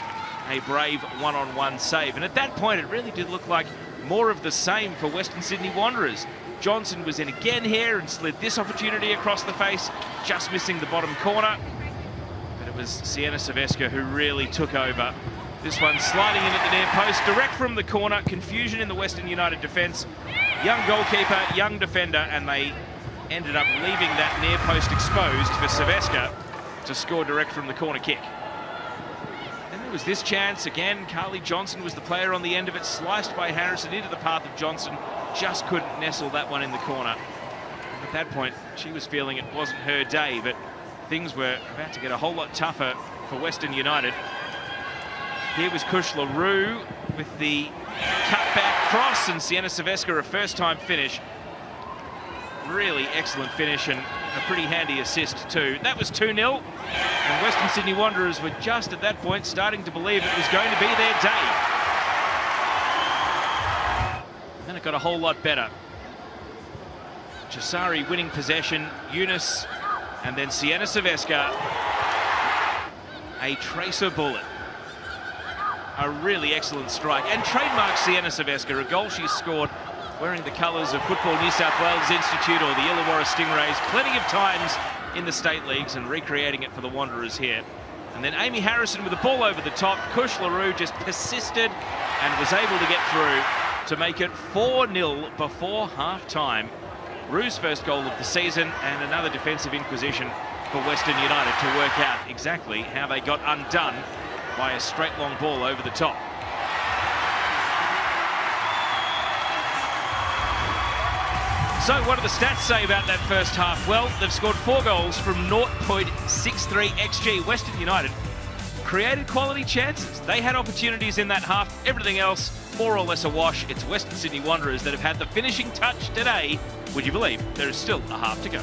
Speaker 1: a brave one-on-one save. And at that point, it really did look like more of the same for Western Sydney Wanderers. Johnson was in again here and slid this opportunity across the face, just missing the bottom corner. But it was Sienna Saveska who really took over. This one sliding in at the near post, direct from the corner. Confusion in the Western United defence. Young goalkeeper, young defender, and they ended up leaving that near post exposed for Silvestre to score direct from the corner kick. Then there was this chance again. Carly Johnson was the player on the end of it, sliced by Harrison into the path of Johnson, just couldn't nestle that one in the corner. At that point, she was feeling it wasn't her day, but things were about to get a whole lot tougher for Western United. Here was Kush LaRue with the cutback cross, and Sienna Silvestre a first-time finish. Really excellent finish and a pretty handy assist too. That was 2-0, and Western Sydney Wanderers were just at that point starting to believe it was going to be their day. And then it got a whole lot better. Chisari winning possession, Eunice, and then Sienna Silvestre, a tracer bullet. A really excellent strike, and trademark Sienna Silvestre, a goal she scored wearing the colours of Football New South Wales Institute or the Illawarra Stingrays plenty of times in the state leagues, and recreating it for the Wanderers here. And then Amy Harrison with the ball over the top. Kush LaRue just persisted and was able to get through to make it 4-0 before half-time. Rue's first goal of the season, and another defensive inquisition for Western United to work out exactly how they got undone by a straight long ball over the top. So what do the stats say about that first half? Well, they've scored 4 goals from 0.63 XG. Western United created quality chances. They had opportunities in that half. Everything else, more or less a wash. It's Western Sydney Wanderers that have had the finishing touch today. Would you believe there is still a half to go?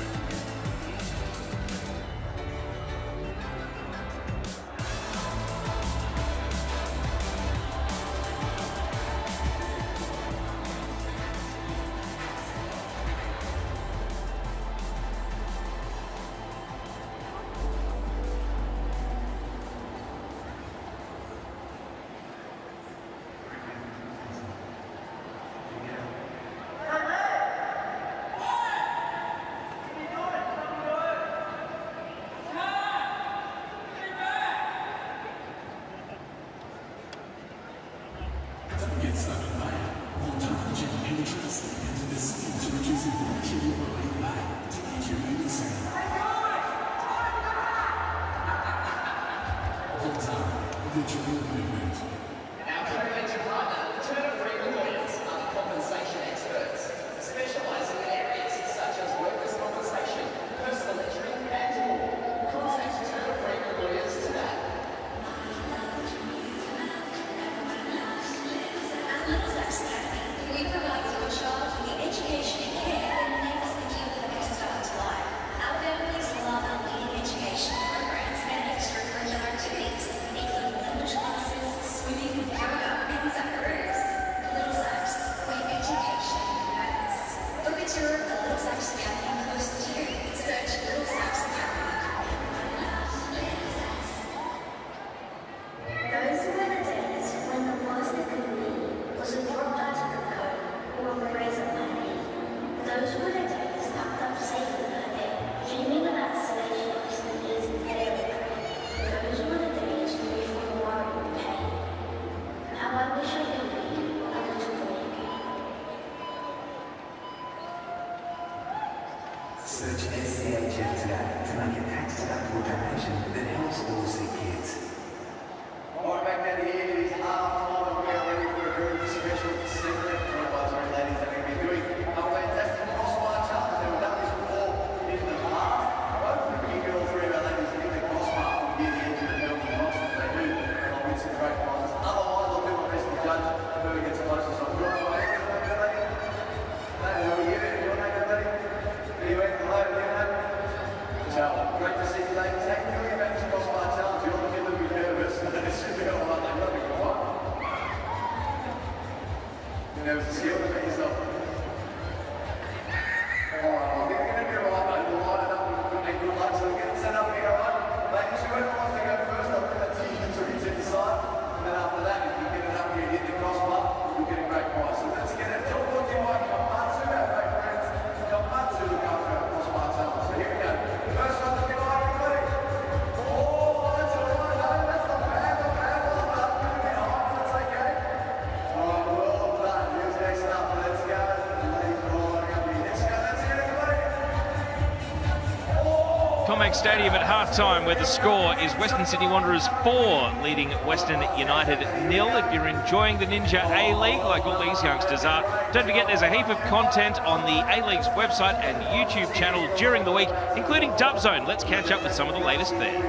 Speaker 2: Search SCHF today to make a tax-deductible donation that helps all sick kids.
Speaker 3: Right back down the end, it is half-time and we are ready for a very special segment. Sorry, ladies, that we're going to be doing a fantastic crossbar challenge. Now, we've done this before in the past. Hopefully we can get all 3 of our ladies to get the crossbar from near the edge of the building box. If they do, I'll win some great prizes. Otherwise, I'll do my best to judge whoever gets closest. I'm doing my best. How are you? Your name, buddy? Are you in? Hello, your name? Great to see you, ladies. How can you feel about this crossbar challenge? You're looking a little bit nervous. It should be all right. They've got to be good one. You're nervous to see about yourself. All right, well, we're going to be right, mate. We'll line it up and good luck. So we'll get it set up here, all right? Ladies, whoever wants to go first, I'll put that to you to reach it aside. And then after that, if you get it up here and hit the crossbar, you'll get a great prize. So let's get it. Talk to you like Matos, our favourite friends. Matos look after our crossbar challenge. So here we go. First one, look at everybody. Oh, that's all right. No, that's not bad. Not bad. Well done. Good to be high. That's okay. All right, well done. Here's next up.
Speaker 1: CommBank Stadium at half-time, where the score is Western Sydney Wanderers 4, leading Western United 0. If you're enjoying the Ninja A-League, like all these youngsters are, don't forget there's a heap of content on the A-League's website and YouTube channel during the week, including Dub Zone. Let's catch up with some of the latest there.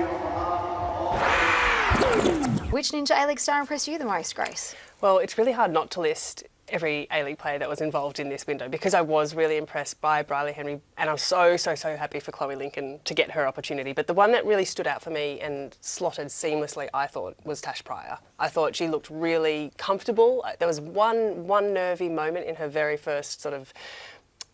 Speaker 4: Which Ninja A-League star impressed you the most, Grace?
Speaker 5: Well, it's really hard not to list every A-League player that was involved in this window, because I was really impressed by Briley Henry, and I'm so happy for Chloe Lincoln to get her opportunity. But the one that really stood out for me and slotted seamlessly, I thought, was Tash Pryor. I thought she looked really comfortable. There was one nervy moment in her very first sort of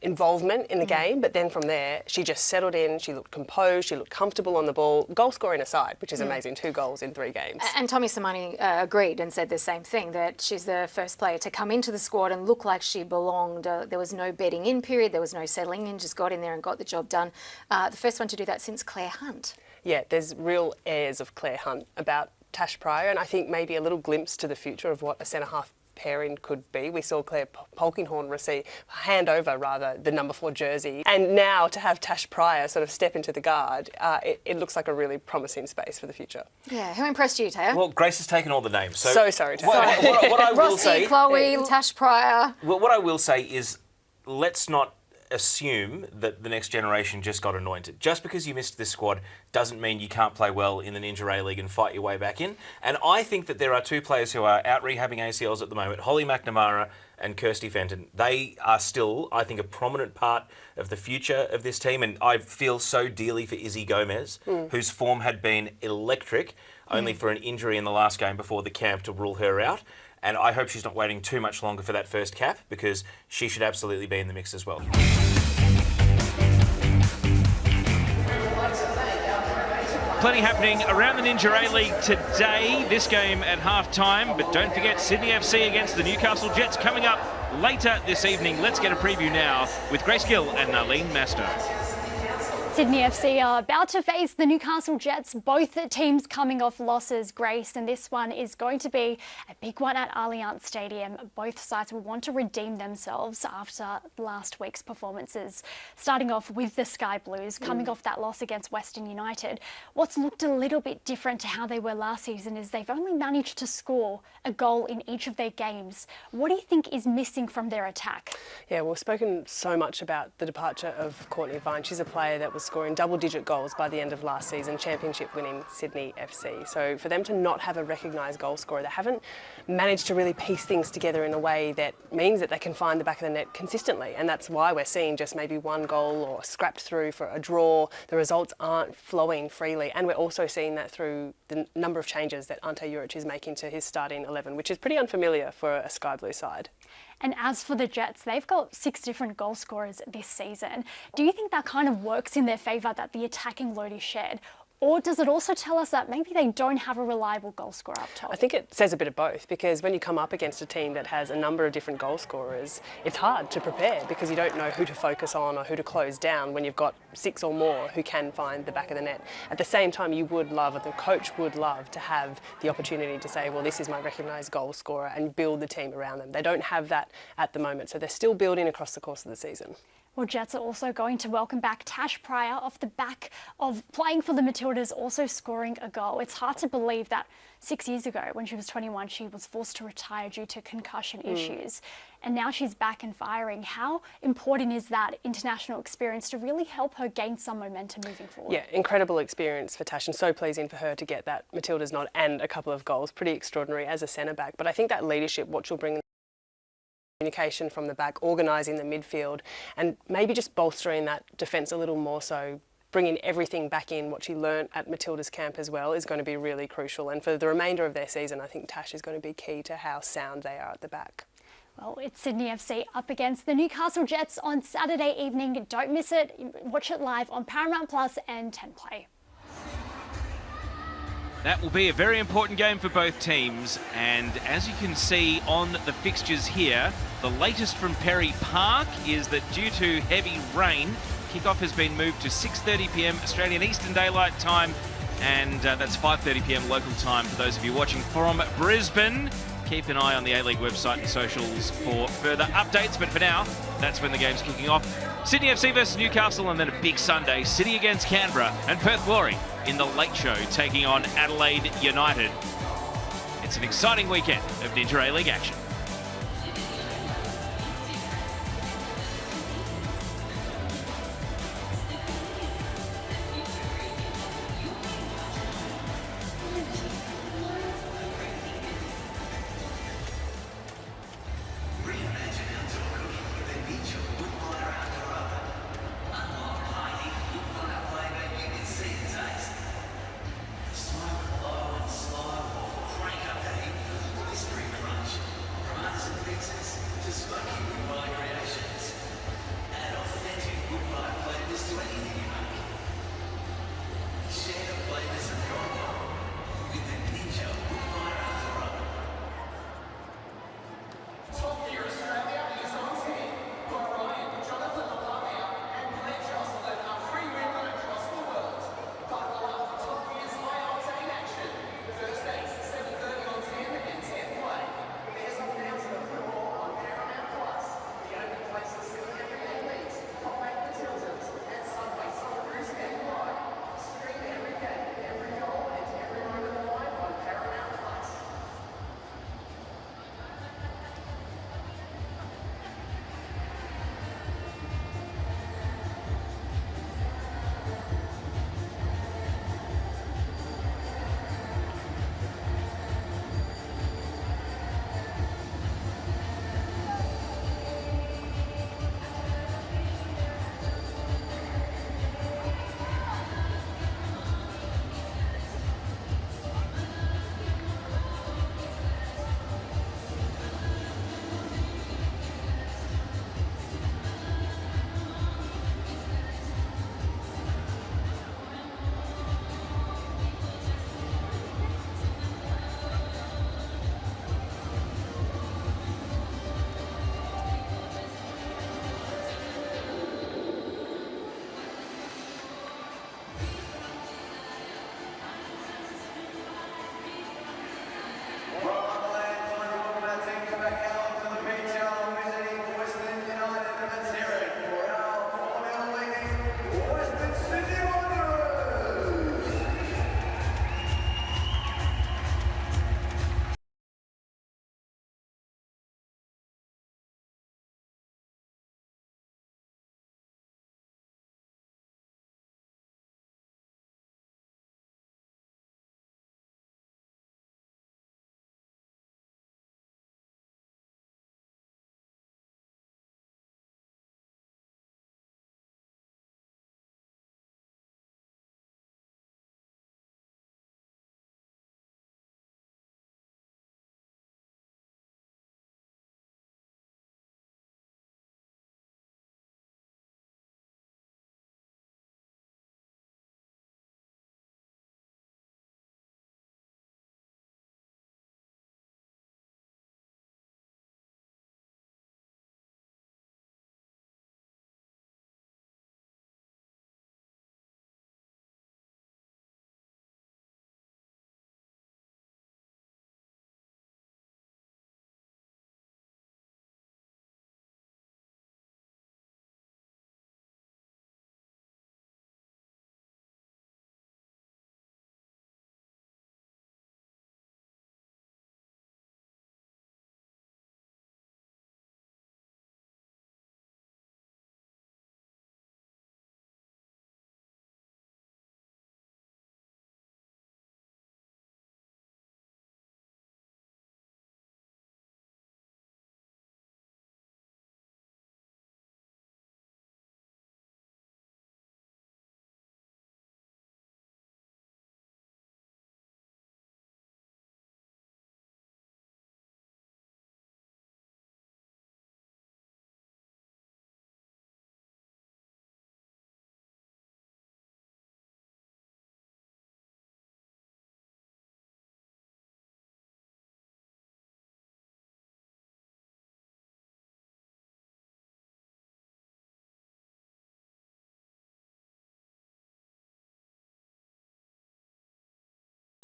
Speaker 5: involvement in the game, but then from there she just settled in, she looked composed, she looked comfortable on the ball, goal scoring aside, which is amazing, 2 goals in 3 games.
Speaker 4: And Tommy Samani agreed and said the same thing, that she's the first player to come into the squad and look like she belonged. There was no bedding in period, there was no settling in, just got in there and got the job done. The first one to do that since Claire Hunt. Yeah, there's real airs of Claire Hunt about Tash Pryor, and I think maybe a little glimpse to the future of what a centre-half pairing could be. We saw Claire Polkinghorne hand over the number 4 jersey, and now to have Tash Pryor sort of step into the guard, it looks like a really promising space for the future. Yeah, who impressed you, Teo?
Speaker 6: Well, Grace has taken all the names.
Speaker 5: So sorry, Teo.
Speaker 6: What I will say,
Speaker 4: Chloe, Tash Pryor.
Speaker 6: Well, what I will say is, let's not assume that the next generation just got anointed. Just because you missed this squad doesn't mean you can't play well in the Ninja A-League and fight your way back in. And I think that there are 2 players who are out rehabbing ACLs at the moment, Holly McNamara and Kirsty Fenton. They are still, I think, a prominent part of the future of this team, and I feel so dearly for Izzy Gomez, whose form had been electric, only for an injury in the last game before the camp to rule her out. And I hope she's not waiting too much longer for that first cap, because she should absolutely be in the mix as well.
Speaker 1: Plenty happening around the Ninja A-League today. This game at half-time, but don't forget Sydney FC against the Newcastle Jets coming up later this evening. Let's get a preview now with Grace Gill and Narlene Masto.
Speaker 7: Sydney FC are about to face the Newcastle Jets, both teams coming off losses, Grace, and this one is going to be a big one at Allianz Stadium. Both sides will want to redeem themselves after last week's performances. Starting off with the Sky Blues, coming off that loss against Western United. What's looked a little bit different to how they were last season is they've only managed to score a goal in each of their games. What do you think is missing from their attack?
Speaker 5: Yeah, we've spoken so much about the departure of Courtney Vine. She's a player that was scoring double-digit goals by the end of last season, championship-winning Sydney FC. So for them to not have a recognised goal scorer, they haven't managed to really piece things together in a way that means that they can find the back of the net consistently. And that's why we're seeing just maybe 1 goal or scrapped through for a draw. The results aren't flowing freely. And we're also seeing that through the number of changes that Ante Juric is making to his starting 11, which is pretty unfamiliar for a Sky Blue side.
Speaker 7: And as for the Jets, they've got 6 different goal scorers this season. Do you think that kind of works in their favour, that the attacking load is shared? Or does it also tell us that maybe they don't have a reliable goal scorer up top?
Speaker 5: I think it says a bit of both, because when you come up against a team that has a number of different goal scorers, it's hard to prepare because you don't know who to focus on or who to close down when you've got 6 or more who can find the back of the net. At the same time, you would love, or the coach would love, to have the opportunity to say, well, this is my recognised goal scorer, and build the team around them. They don't have that at the moment, so they're still building across the course of the season.
Speaker 7: Well, Jets are also going to welcome back Tash Pryor off the back of playing for the Matildas, also scoring a goal. It's hard to believe that 6 years ago, when she was 21, she was forced to retire due to concussion issues. And now she's back and firing. How important is that international experience to really help her gain some momentum moving forward?
Speaker 5: Yeah, incredible experience for Tash, and so pleasing for her to get that Matildas nod and a couple of goals. Pretty extraordinary as a centre-back. But I think that leadership, what she'll bring, communication from the back, organising the midfield, and maybe just bolstering that defence a little more so, bringing everything back in, what she learnt at Matilda's camp as well, is going to be really crucial. And for the remainder of their season, I think Tash is going to be key to how sound they are at the back.
Speaker 7: Well, it's Sydney FC up against the Newcastle Jets on Saturday evening. Don't miss it. Watch it live on Paramount Plus and 10play.
Speaker 1: That will be a very important game for both teams, and as you can see on the fixtures here, the latest from Perry Park is that due to heavy rain, kickoff has been moved to 6:30 p.m. Australian Eastern Daylight Time, and that's 5:30 p.m. local time for those of you watching from Brisbane. keep an eye on the A-League website and socials for further updates. But for now, that's when the game's kicking off. Sydney FC versus Newcastle, and then a big Sunday, City against Canberra, and Perth Glory in the Late Show taking on Adelaide United. It's an exciting weekend of Ninja A-League action.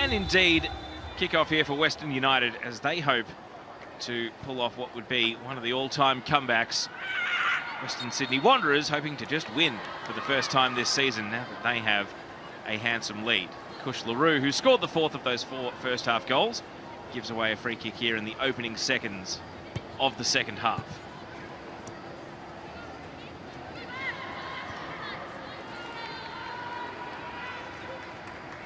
Speaker 1: And indeed, kick-off here for Western United as they hope to pull off what would be one of the all-time comebacks. Western Sydney Wanderers hoping to just win for the first time this season now that they have a handsome lead. Kush LaRue, who scored the fourth of those 4 first-half goals, gives away a free kick here in the opening seconds of the second half.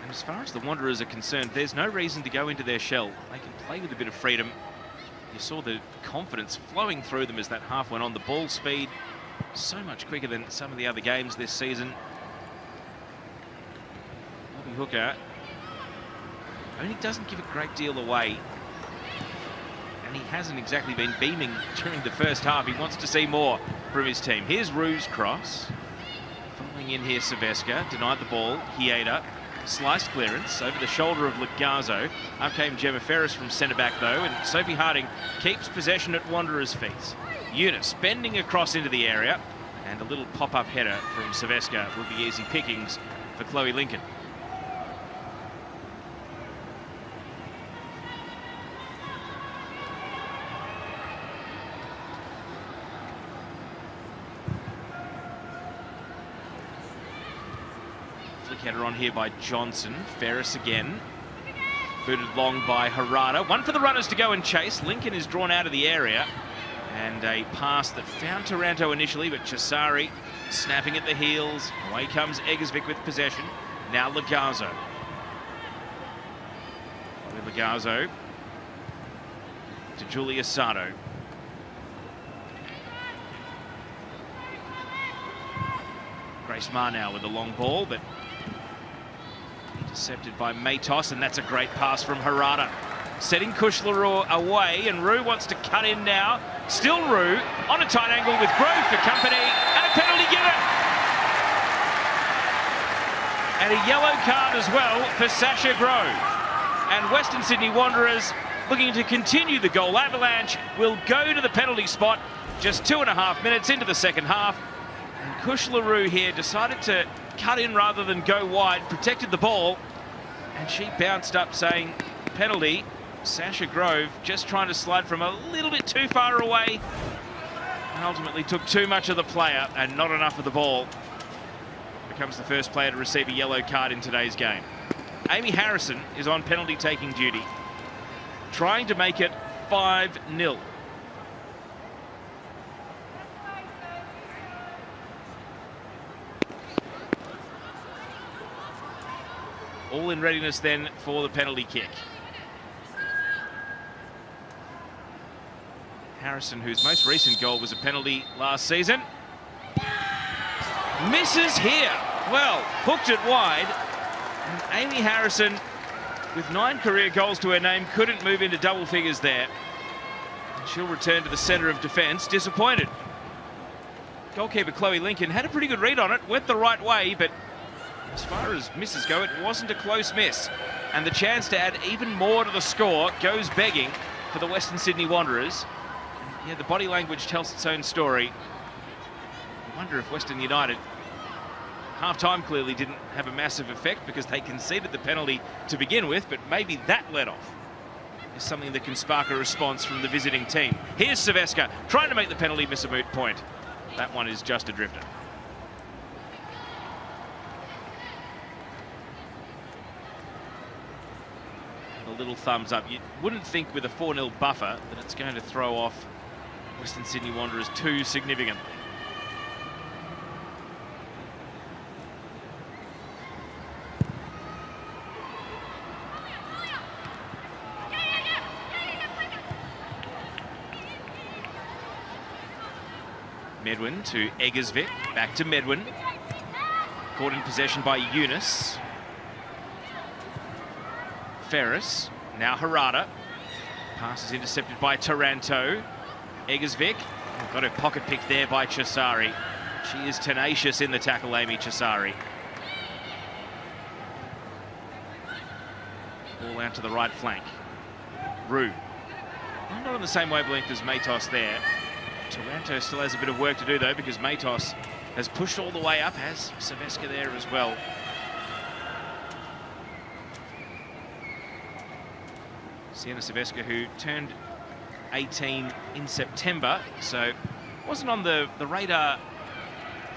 Speaker 1: And as far as the Wanderers are concerned, there's no reason to go into their shell. They can play with a bit of freedom. You saw the confidence flowing through them as that half went on. The ball speed so much quicker than some of the other games this season. Bobby Hooker only doesn't give a great deal away. And he hasn't exactly been beaming during the first half. He wants to see more from his team. Here's Rue's cross. Following in here, Saveska denied the ball. Hieda. Sliced clearance over the shoulder of Legazzo. Up came Gemma Ferris from centre-back, though, and Sophie Harding keeps possession at Wanderers' feet. Eunice bending across into the area, and a little pop-up header from Saveska will be easy pickings for Chloe Lincoln. Header on here by Johnson. Ferris again. Booted long by Harada. One for the runners to go and chase. Lincoln is drawn out of the area. And a pass that found Taranto initially, but Chisari snapping at the heels. Away comes Eggersvik with possession. Now Legazzo. With Legazzo to Julia Sato. Grace Marr now with the long ball, but intercepted by Matos, and that's a great pass from Harada. Setting Kush LaRue away, and Rue wants to cut in now. Still Rue on a tight angle with Grove for company, and a penalty given. And a yellow card as well for Sasha Grove. And Western Sydney Wanderers, looking to continue the goal avalanche, will go to the penalty spot just 2.5 minutes into the second half. And Kush LaRue here decided to cut in rather than go wide, protected the ball, and she bounced up saying penalty. Sasha Grove just trying to slide from a little bit too far away and ultimately took too much of the player and not enough of the ball. Becomes the first player to receive a yellow card in today's game. Amy Harrison is on penalty taking duty, trying to make it 5-0. All in readiness then for the penalty kick. Harrison, whose most recent goal was a penalty last season, misses here. Well, hooked it wide. And Amy Harrison, with 9 career goals to her name, couldn't move into double figures there. And she'll return to the centre of defence, disappointed. Goalkeeper Chloe Lincoln had a pretty good read on it, went the right way, but as far as misses go, it wasn't a close miss. And the chance to add even more to the score goes begging for the Western Sydney Wanderers. And yeah, the body language tells its own story. I wonder if Western United, half-time clearly didn't have a massive effect because they conceded the penalty to begin with, but maybe that let off is something that can spark a response from the visiting team. Here's Saveska trying to make the penalty miss a moot point. That one is just a drifter. A little thumbs up. You wouldn't think with a 4-0 buffer that it's going to throw off Western Sydney Wanderers too significantly. Medwin to Eggersvik, back to Medwin. Caught in possession by Eunice. Ferris, now Harada. Pass is intercepted by Taranto. Eggersvik, got her pocket picked there by Chisari. She is tenacious in the tackle, Amy Chisari. Ball out to the right flank. Rue. Not on the same wavelength as Matos there. Taranto still has a bit of work to do though, because Matos has pushed all the way up, has Saveska there as well. Sienna Saveska, who turned 18 in September, so wasn't on the radar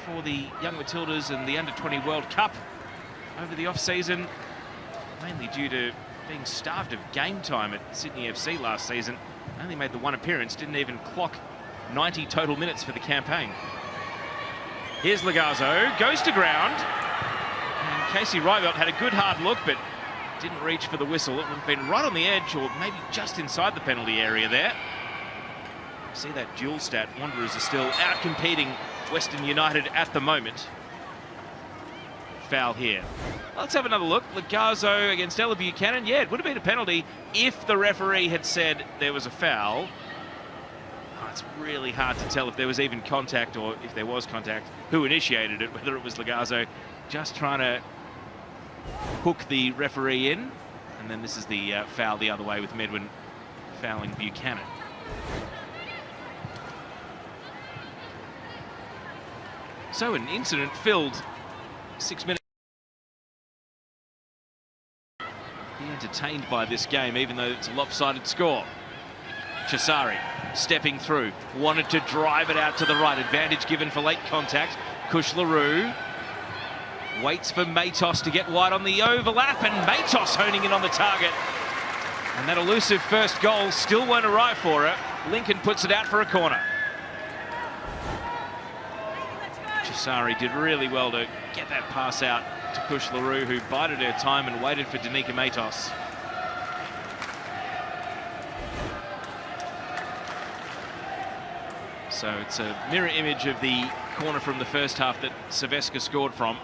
Speaker 1: for the Young Matildas and the Under-20 World Cup over the off-season, mainly due to being starved of game time at Sydney FC last season. Only made the one appearance, didn't even clock 90 total minutes for the campaign. Here's Lagazzo, goes to ground. And Casey Rybelt had a good hard look, but didn't reach for the whistle. It would have been right on the edge or maybe just inside the penalty area there. See that dual stat. Wanderers are still out-competing Western United at the moment. Foul here. Let's have another look. Lagazzo against Ella Buchanan. Yeah, it would have been a penalty if the referee had said there was a foul. Oh, it's really hard to tell if there was even contact or if there was contact, who initiated it, whether it was Lagazzo just trying to hook the referee in. And then this is the foul the other way with Medwin fouling Buchanan. So an incident-filled 6 minutes. Be entertained by this game, even though it's a lopsided score. Chisari stepping through, wanted to drive it out to the right. Advantage given for late contact. Kush LaRue waits for Matos to get wide on the overlap, and Matos honing in on the target. And that elusive first goal still won't arrive for her. Lincoln puts it out for a corner. Chisari did really well to get that pass out to Kush LaRue, who bided her time and waited for Danica Matos. So it's a mirror image of the corner from the first half that Saveska scored from.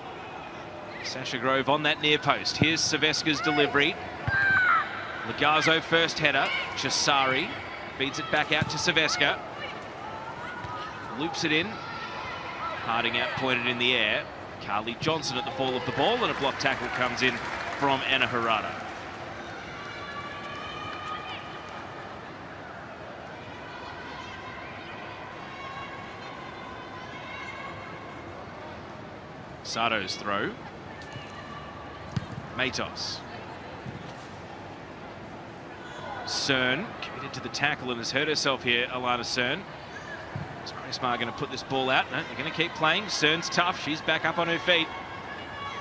Speaker 1: Sasha Grove on that near post. Here's Saveska's delivery. Lagazzo first header. Chisari feeds it back out to Saveska. Loops it in. Harding out pointed in the air. Carly Johnson at the fall of the ball, and a block tackle comes in from Anna Harada. Sato's throw. Matos. Cern committed to the tackle and has hurt herself here, Alana Cern. Is Cressmar going to put this ball out? No, they're going to keep playing. Cern's tough. She's back up on her feet.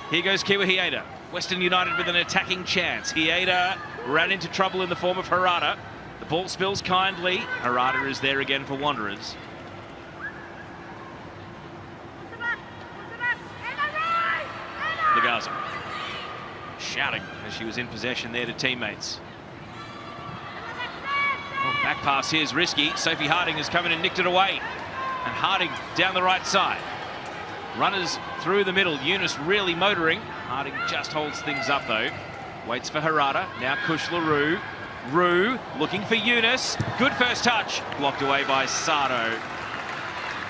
Speaker 1: Here goes Kiwa Hieda. Western United with an attacking chance. Hieda ran into trouble in the form of Harada. The ball spills kindly. Harada is there again for Wanderers. Lagazzo shouting as she was in possession there to teammates. Oh, back pass here is risky. Sophie Harding has come in and nicked it away. And Harding down the right side. Runners through the middle. Eunice really motoring. Harding just holds things up though. Waits for Harada. Now Kush LaRue. Rue looking for Eunice. Good first touch. Blocked away by Sato.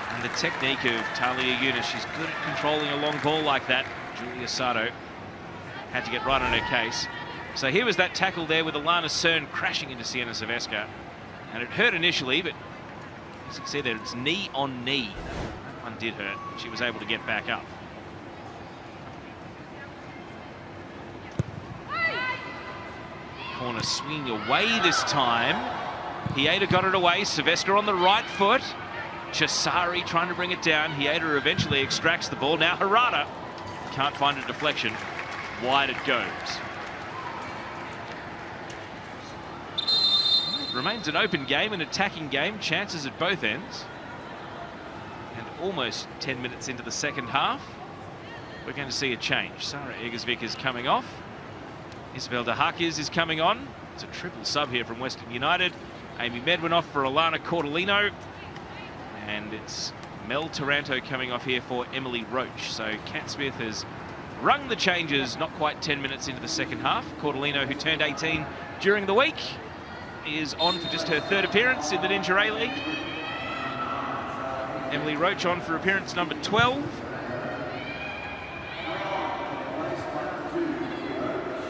Speaker 1: And the technique of Talia Eunice. She's good at controlling a long ball like that. Julia Sato had to get right on her case. So here was that tackle there with Alana Cern crashing into Sienna Saveska. And it hurt initially, but as you can see there, it's knee on knee. That one did hurt. She was able to get back up. Corner swinging away this time. Hieda got it away. Saveska on the right foot. Chisari trying to bring it down. Hieda eventually extracts the ball. Now Harada can't find a deflection. Wide it goes. Remains an open game, an attacking game, chances at both ends. And almost 10 minutes into the second half, we're going to see a change. Sarah Egersvik is coming off. Isabel de Hakis is coming on. It's a triple sub here from Western United. Amy Medwin off for Alana Cordolino. And it's Mel Taranto coming off here for Emily Roach. So Kat Smith has rung the changes not quite 10 minutes into the second half. Cordolino, who turned 18 during the week, is on for just her third appearance in the Ninja A-League. Emily Roach on for appearance number 12.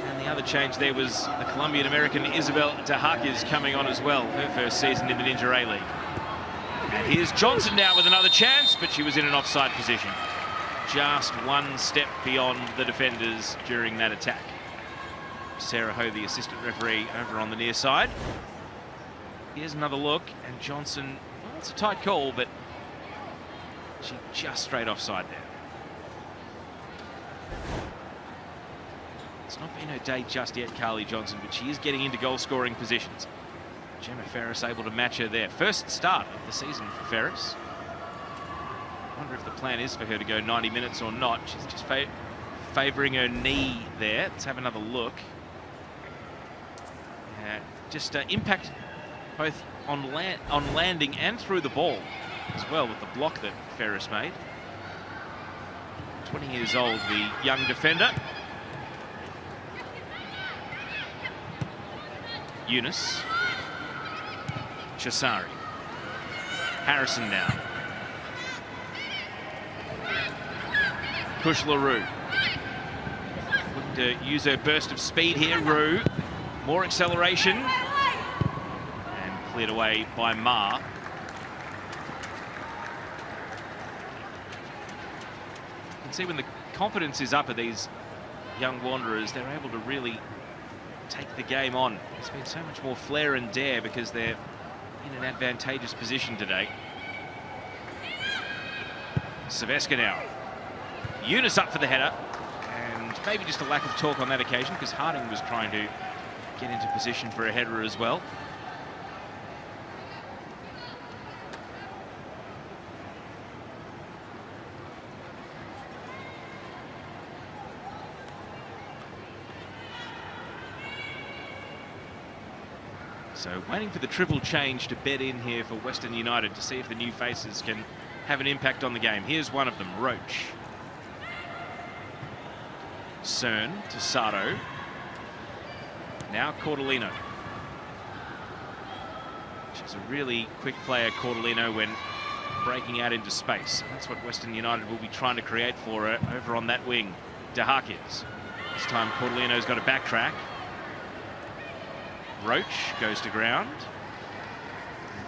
Speaker 1: And the other change there was the Colombian-American Isabel de Hakis coming on as well, her first season in the Ninja A-League. And here's Johnson now with another chance, but she was in an offside position. Just one step beyond the defenders during that attack. Sarah Ho, the assistant referee, over on the near side. Here's another look, and Johnson, well, it's a tight call, but she just straight offside there. It's not been her day just yet, Carly Johnson, but she is getting into goal-scoring positions. Gemma Ferris able to match her there. First start of the season for Ferris. I wonder if the plan is for her to go 90 minutes or not. She's just favouring her knee there. Let's have another look. Just impact both on landing and through the ball as well with the block that Ferris made. 20 years old, the young defender. Eunice. Chisari. Harrison now. Push LaRue. Looking to use her burst of speed here. Rue. More acceleration. And cleared away by Ma. You can see when the confidence is up of these young Wanderers, they're able to really take the game on. There's been so much more flair and dare because they're in an advantageous position today. Saveska now. Eunice up for the header, and maybe just a lack of talk on that occasion because Harding was trying to get into position for a header as well. So waiting for the triple change to bed in here for Western United to see if the new faces can have an impact on the game. Here's one of them, Roach. Cern to Sato. Now Cordolino. She's a really quick player, Cordolino, when breaking out into space. That's what Western United will be trying to create for her over on that wing. DeHakis. This time Cordolino's got to backtrack. Roach goes to ground.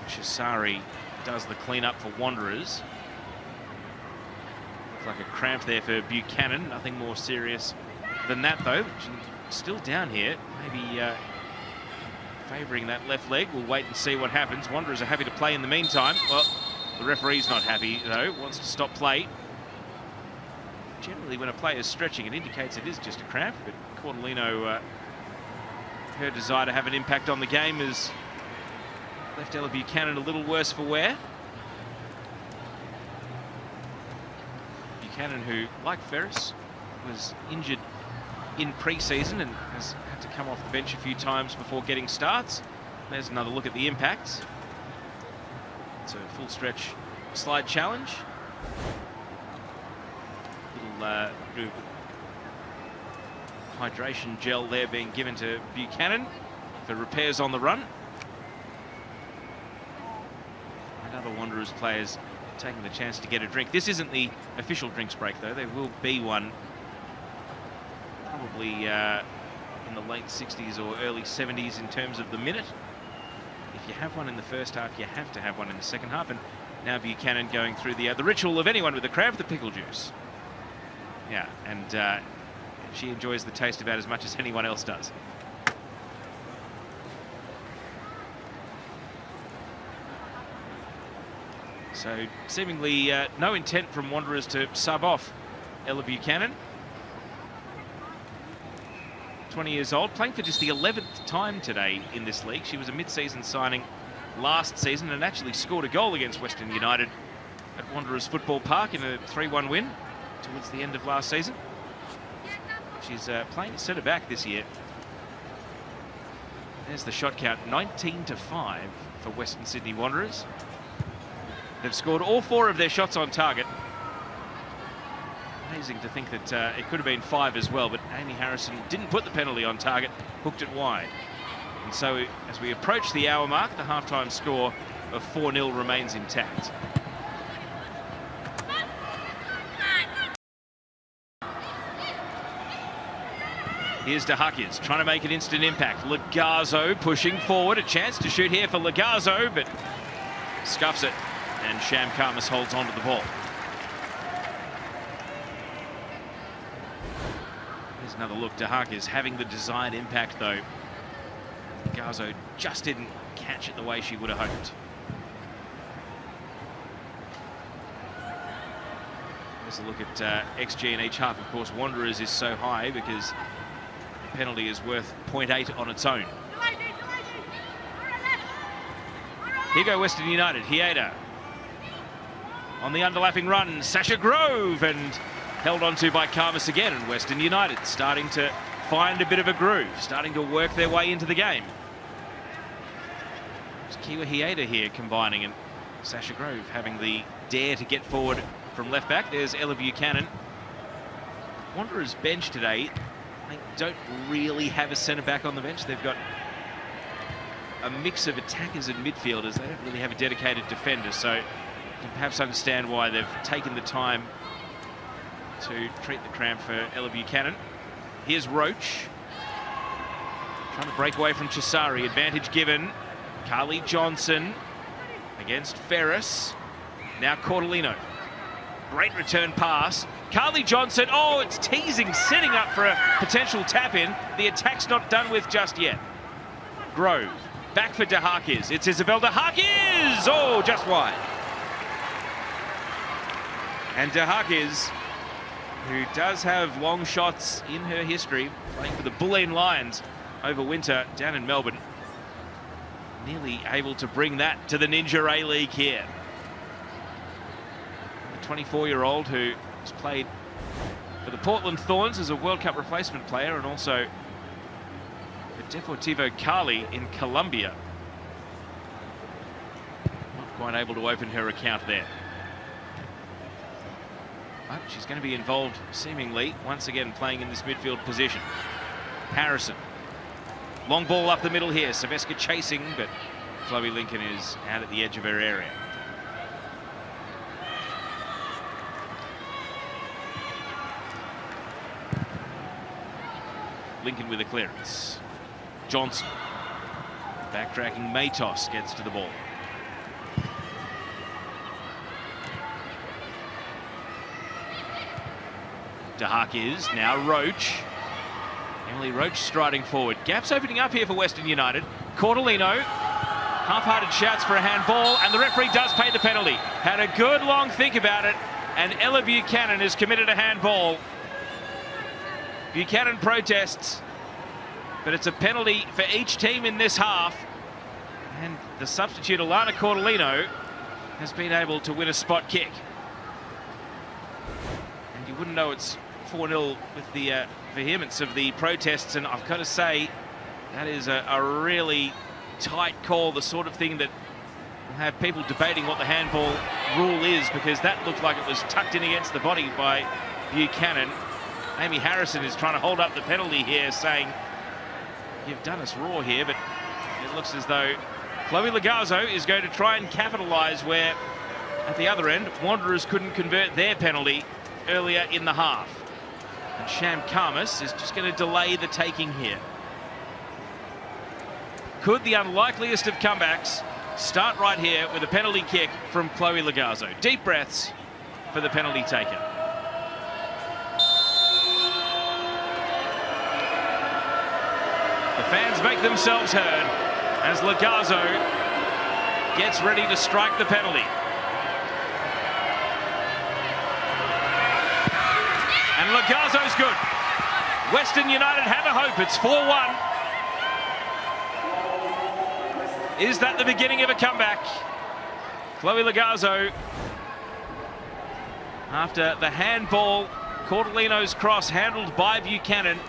Speaker 1: Chisari does the clean-up for Wanderers. Looks like a cramp there for Buchanan. Nothing more serious than that, though. She's still down here. Maybe favouring that left leg. We'll wait and see what happens. Wanderers are happy to play in the meantime. Well, the referee's not happy, though. Wants to stop play. Generally, when a player's stretching, it indicates it is just a cramp. But Cordolino... her desire to have an impact on the game has left Ella Buchanan a little worse for wear. Buchanan, who, like Ferris, was injured in pre-season and has had to come off the bench a few times before getting starts. There's another look at the impact. It's a full stretch slide challenge. Little hydration gel there being given to Buchanan for repairs on the run. And other Wanderers players taking the chance to get a drink. This isn't the official drinks break, though. There will be one probably in the late 60s or early 70s in terms of the minute. If you have one in the first half, you have to have one in the second half. And now Buchanan going through the ritual of anyone with a cramp, the pickle juice. Yeah, and she enjoys the taste about as much as anyone else does. So seemingly no intent from Wanderers to sub off Ella Buchanan. 20 years old, playing for just the 11th time today in this league. She was a mid-season signing last season and actually scored a goal against Western United at Wanderers Football Park in a 3-1 win towards the end of last season. She's playing centre-back this year. There's the shot count, 19-5 for Western Sydney Wanderers. They've scored all 4 of their shots on target. Amazing to think that it could have been 5 as well, but Amy Harrison didn't put the penalty on target, hooked it wide. And so as we approach the hour mark, the halftime score of 4-0 remains intact. Here's DeHakis trying to make an instant impact. Lagazzo pushing forward. A chance to shoot here for Lagazzo, but scuffs it. And Sham Karmas holds on to the ball. Here's another look. DeHakis having the desired impact, though. Lagazzo just didn't catch it the way she would have hoped. There's a look at XG in each half. Of course, Wanderers is so high because the penalty is worth 0.8 on its own. Here go Western United. Hieda on the underlapping run. Sasha Grove, and held onto by Karmas again. And Western United starting to find a bit of a groove, starting to work their way into the game. It's Kiwa Hieda here combining, and Sasha Grove having the dare to get forward from left back. There's Ella Buchanan. Wanderers bench today, they don't really have a centre back on the bench. They've got a mix of attackers and midfielders. They don't really have a dedicated defender, so you can perhaps understand why they've taken the time to treat the cramp for Ella Buchanan. Here's Roach, trying to break away from Chisari. Advantage given. Carly Johnson against Ferris. Now Cordelino. Great return pass. Carly Johnson, oh, it's teasing, setting up for a potential tap-in. The attack's not done with just yet. Grove, back for De Harkis. It's Isabel De Harkis! Oh, just wide. And De Harkis, who does have long shots in her history, playing for the Bulleen Lions over winter down in Melbourne, nearly able to bring that to the Ninja A-League here. 24-year-old who has played for the Portland Thorns as a World Cup replacement player, and also for Deportivo Cali in Colombia. Not quite able to open her account there. But she's going to be involved, seemingly, once again playing in this midfield position. Harrison. Long ball up the middle here. Saveska chasing, but Chloe Lincoln is out at the edge of her area. Lincoln with a clearance. Johnson. Backtracking Matos gets to the ball. De Harkis, now Roach. Emily Roach striding forward. Gaps opening up here for Western United. Cordelino, half-hearted shouts for a handball, and the referee does pay the penalty. Had a good long think about it, and Ella Buchanan has committed a handball. Buchanan protests, but it's a penalty for each team in this half. And the substitute, Alana Cordelino, has been able to win a spot kick. And you wouldn't know it's 4-0 with the vehemence of the protests, and I've got to say that is a really tight call, the sort of thing that will have people debating what the handball rule is, because that looked like it was tucked in against the body by Buchanan. Amy Harrison is trying to hold up the penalty here, saying, you've done us raw here, but it looks as though Chloe Lagazzo is going to try and capitalise where, at the other end, Wanderers couldn't convert their penalty earlier in the half. And Sham Karmas is just going to delay the taking here. Could the unlikeliest of comebacks start right here with a penalty kick from Chloe Lagazzo? Deep breaths for the penalty taker. The fans make themselves heard as Lagazzo gets ready to strike the penalty. And Lagazzo's good. Western United have a hope. It's 4-1. Is that the beginning of a comeback? Chloe Lagazzo, after the handball, Cordelino's cross handled by Buchanan.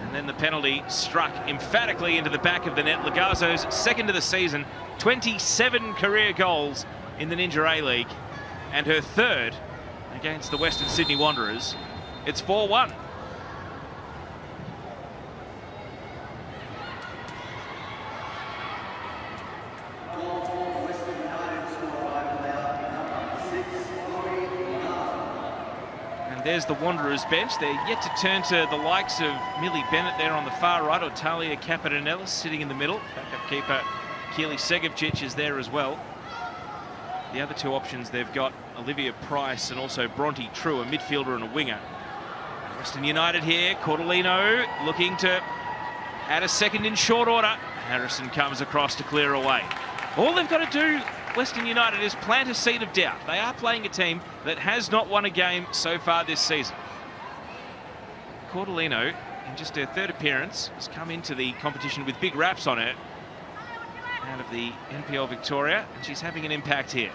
Speaker 1: And then the penalty struck emphatically into the back of the net. Lagazzo's second of the season, 27 career goals in the Ninja A-League, and her third against the Western Sydney Wanderers. It's 4-1. And there's the Wanderers bench. They're yet to turn to the likes of Millie Bennett there on the far right, or Talia Capitanellis sitting in the middle. Backup keeper Keely Segovcic is there as well. The other two options, they've got Olivia Price and also Bronte True, a midfielder and a winger. Western United here, Cordelino looking to add a second in short order. Harrison comes across to clear away. All they've got to do, Western United, is plant a seed of doubt. They are playing a team that has not won a game so far this season. Cordellino, in just her third appearance, has come into the competition with big raps on her out of the NPL Victoria, and she's having an impact here.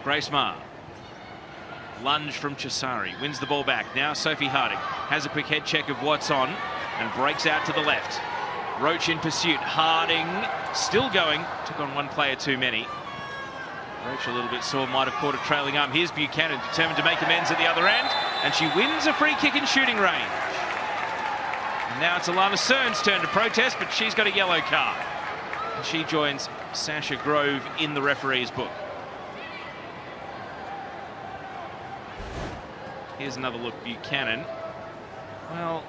Speaker 1: Grace Marr. Lunge from Chisari, wins the ball back. Now Sophie Harding has a quick head check of what's on and breaks out to the left. Roach in pursuit. Harding still going. Took on one player too many. Roach a little bit sore, might have caught a trailing arm. Here's Buchanan, determined to make amends at the other end, and she wins a free kick in shooting range. And now it's Alana Cern's turn to protest, but she's got a yellow card. And she joins Sasha Grove in the referee's book. Here's another look, Buchanan. Well,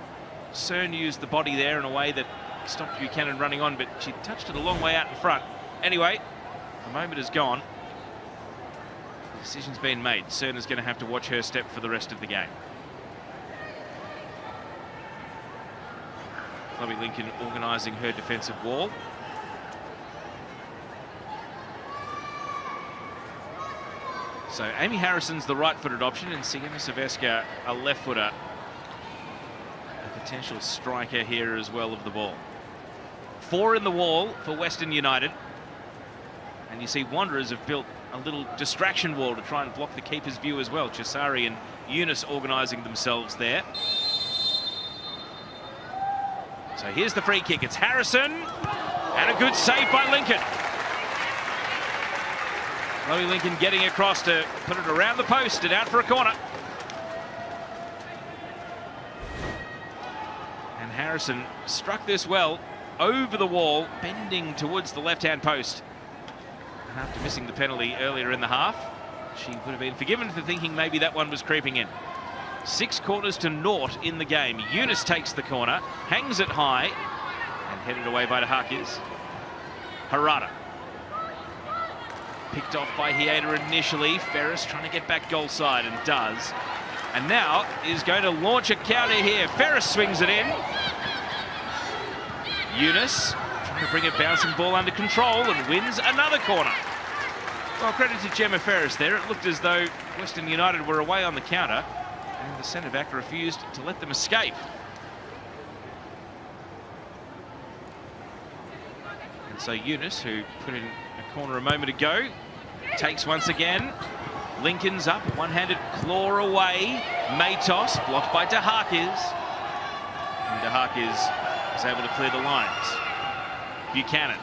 Speaker 1: Cern used the body there in a way that stopped Buchanan running on, but she touched it a long way out in front. Anyway, the moment is gone. The decision's been made. Cern is going to have to watch her step for the rest of the game. Chloe Lincoln organising her defensive wall. So Amy Harrison's the right-footed option, and Sigema Silvesca a left-footer. A potential striker here as well of the ball. 4 in the wall for Western United. And you see Wanderers have built a little distraction wall to try and block the keeper's view as well. Chisari and Eunice organising themselves there. So here's the free kick. It's Harrison, and a good save by Lincoln. Chloe Lincoln getting across to put it around the post and out for a corner. And Harrison struck this well over the wall, bending towards the left-hand post. And after missing the penalty earlier in the half, she would have been forgiven for thinking maybe that one was creeping in. 6 corners to 0 in the game. Eunice takes the corner, hangs it high, and headed away by Dahakis. Harada. Picked off by Hieda initially. Ferris trying to get back goal side, and does. And now is going to launch a counter here. Ferris swings it in. Eunice trying to bring a bouncing ball under control and wins another corner. Well, credit to Gemma Ferris there. It looked as though Western United were away on the counter, and the centre-back refused to let them escape. And so Eunice, who put in a corner a moment ago, takes once again. Lincoln's up, one-handed claw away. Matos blocked by Dahakis. And Dahakis is able to clear the lines. Buchanan.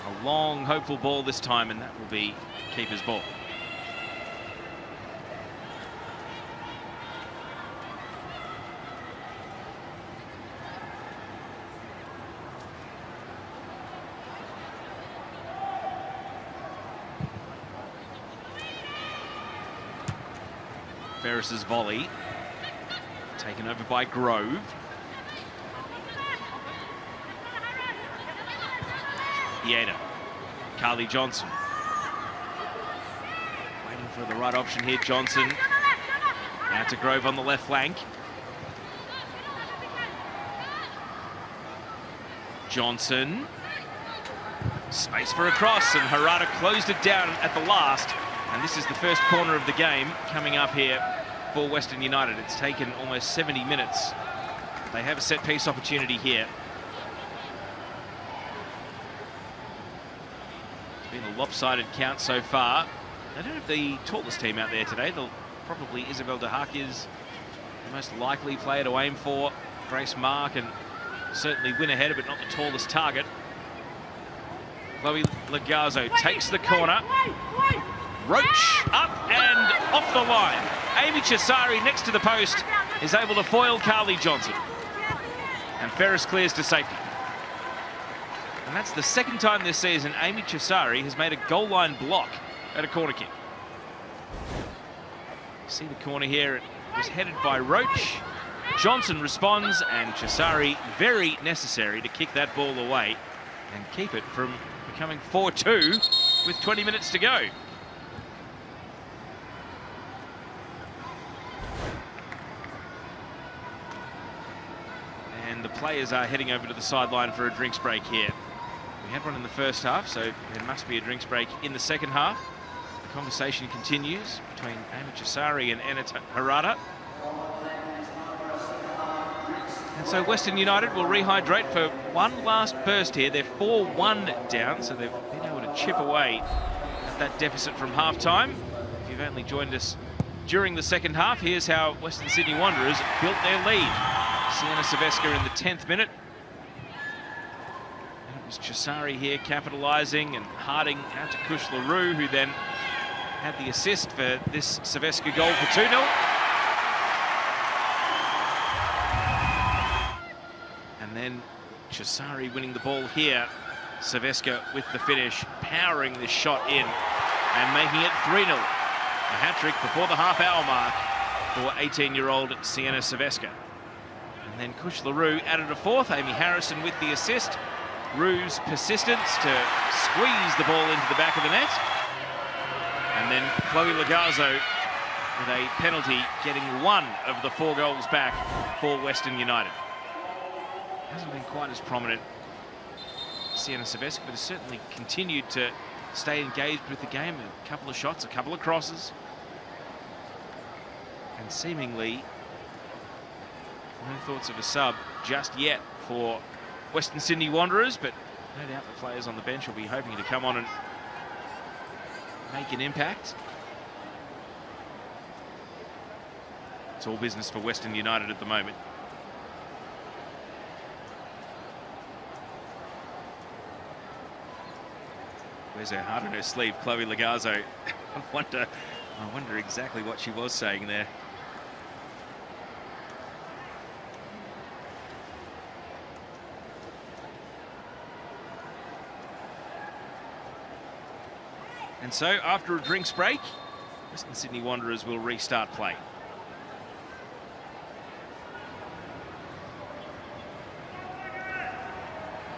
Speaker 1: A long, hopeful ball this time, and that will be keeper's ball. Ferris's volley, taken over by Grove. Hieda, Carly Johnson. Waiting for the right option here, Johnson. Now to Grove on the left flank. Johnson. Space for a cross, and Harada closed it down at the last. And this is the first corner of the game coming up here for Western United. It's taken almost 70 minutes. They have a set-piece opportunity here. It's been a lopsided count so far. They don't have the tallest team out there today. They'll probably Isabel Dahakis, the most likely player to aim for. Grace Marr can certainly win a header, but not the tallest target. Chloe Lagazzo takes the corner. Roach up and off the line. Amy Chisari next to the post is able to foil Carly Johnson. And Ferris clears to safety. And that's the second time this season Amy Chisari has made a goal line block at a corner kick. See the corner here, it was headed by Roach. Johnson responds, and Chisari very necessary to kick that ball away and keep it from becoming 4-2 with 20 minutes to go. players are heading over to the sideline for a drinks break here. We had one in the first half, so there must be a drinks break in the second half. The conversation continues between Amy Chisari and Anna Harada. And so Western United will rehydrate for one last burst here. They're 4-1 down, so they've been able to chip away at that deficit from half-time. If you've only joined us during the second half, here's how Western Sydney Wanderers built their lead. Sienna Saveska in the 10th minute. And it was Chisari here capitalising, and Harding out to Kush LaRue, who then had the assist for this Saveska goal for 2-0. And then Chisari winning the ball here. Saveska with the finish, powering this shot in and making it 3-0. A hat-trick before the half-hour mark for 18-year-old Sienna Saveska. And then Kush LaRue added a fourth. Amy Harrison with the assist. Rue's persistence to squeeze the ball into the back of the net. And then Chloe Lagazzo with a penalty, getting one of the 4 goals back for Western United. Hasn't been quite as prominent, Sienna Saveska, but has certainly continued to stay engaged with the game. A couple of shots, a couple of crosses. And seemingly no thoughts of a sub just yet for Western Sydney Wanderers, but no doubt the players on the bench will be hoping to come on and make an impact. It's all business for Western United at the moment. Wears her heart on her sleeve, Chloe Lagazzo. I wonder exactly what she was saying there. And so, after a drinks break, Western Sydney Wanderers will restart play.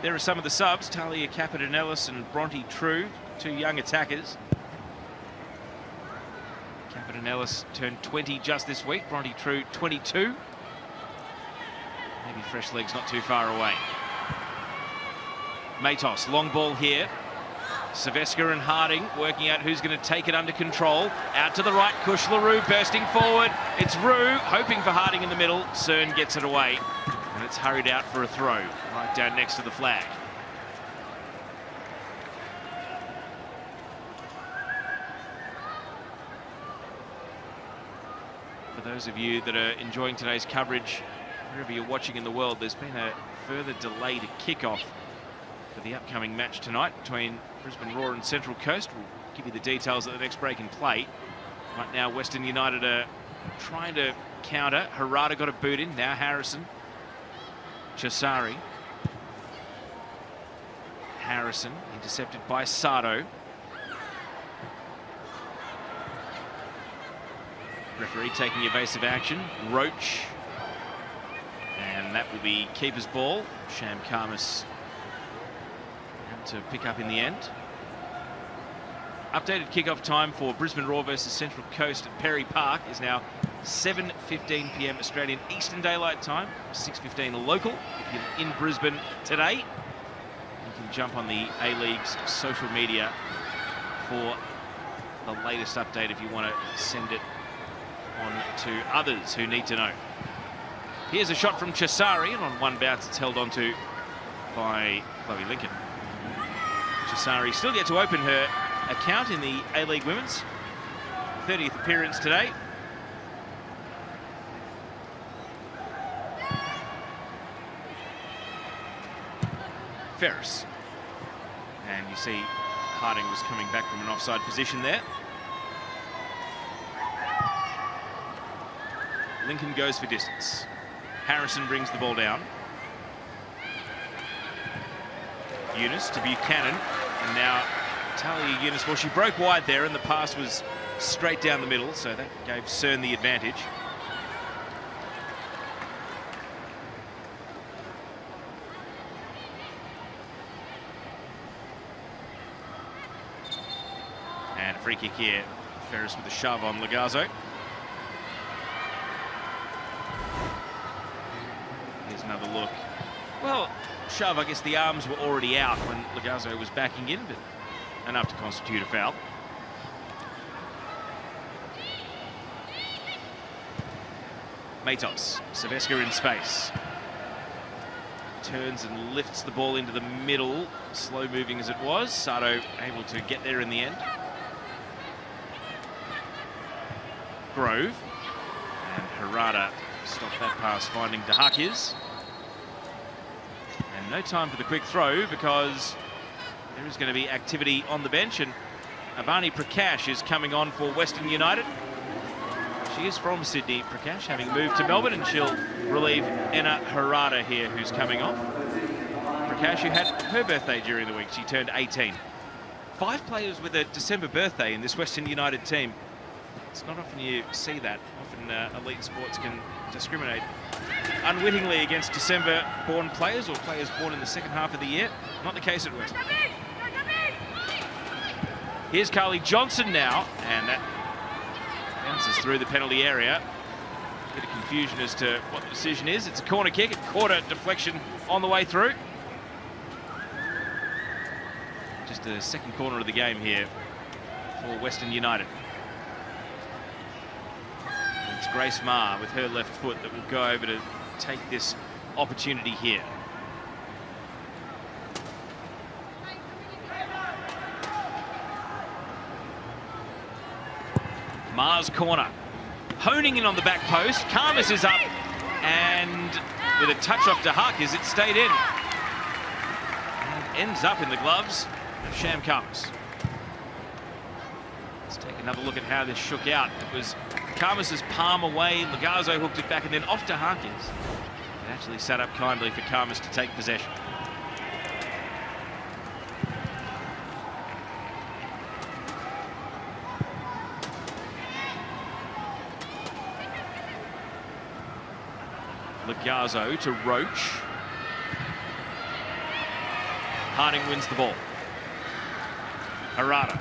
Speaker 1: There are some of the subs, Talia Capitan-Ellis and Bronte True, 2 young attackers. Capitan-Ellis turned 20 just this week, Bronte True 22. Maybe fresh legs not too far away. Matos, long ball here. Saveska and Harding working out who's going to take it under control. Out to the right, Kush LaRue bursting forward. It's Rue, hoping for Harding in the middle. Cern gets it away. And it's hurried out for a throw, right down next to the flag. For those of you that are enjoying today's coverage, wherever you're watching in the world, there's been a further delay to kick-off for the upcoming match tonight between Brisbane Roar and Central Coast. We'll give you the details at the next break in play. Right now, Western United are trying to counter. Harada got a boot in, now Harrison. Chisari. Harrison intercepted by Sato. Referee taking evasive action. Roach. And that will be keeper's ball. Sham Karmas had to pick up in the end. Updated kickoff time for Brisbane Roar versus Central Coast at Perry Park is now 7:15 p.m. Australian Eastern Daylight Time, 6:15 local. If you're in Brisbane today, you can jump on the A-League's social media for the latest update if you want to send it on to others who need to know. Here's a shot from Chisari, and on one bounce it's held onto by Chloe Lincoln. Chisari still yet to open her account in the A-League Women's 30th appearance today. Ferris. And you see Harding was coming back from an offside position there. Lincoln goes for distance. Harrison brings the ball down. Eunice to Buchanan, and now Talia Eunice. Well, she broke wide there, and the pass was straight down the middle, so that gave Cern the advantage. And a free kick here. Ferris with a shove on Lagazzo. Here's another look Well, shove, I guess the arms were already out when Lagazo was backing in, but enough to constitute a foul. Matos, Silvestre in space. Turns and lifts the ball into the middle, slow moving as it was. Sato able to get there in the end. Grove. And Harada stopped that pass, finding Dahakis. And no time for the quick throw because there is going to be activity on the bench, and Avani Prakash is coming on for Western United. She is from Sydney, Prakash, having moved to Melbourne, and she'll relieve Enna Harada here, who's coming off. Prakash, who had her birthday during the week, she turned 18. 5 players with a December birthday in this Western United team. It's not often you see that. Often elite sports can discriminate unwittingly against December-born players or players born in the second half of the year. Not the case at West. Here's Carly Johnson now, and that bounces through the penalty area. Bit of confusion as to what the decision is. It's a corner kick, a quarter deflection on the way through. Just the second corner of the game here for Western United. And it's Grace Maher with her left foot that will go over to take this opportunity here. Maher's corner, honing in on the back post. Karmas is up, and with a touch off Dahakis, it stayed in. And ends up in the gloves of Sham Karmas. Let's take another look at how this shook out. It was Karmas's palm away, Lagazo hooked it back, and then off Dahakis. It actually sat up kindly for Karmas to take possession. Lagazo to Roach. Harding wins the ball. Harada.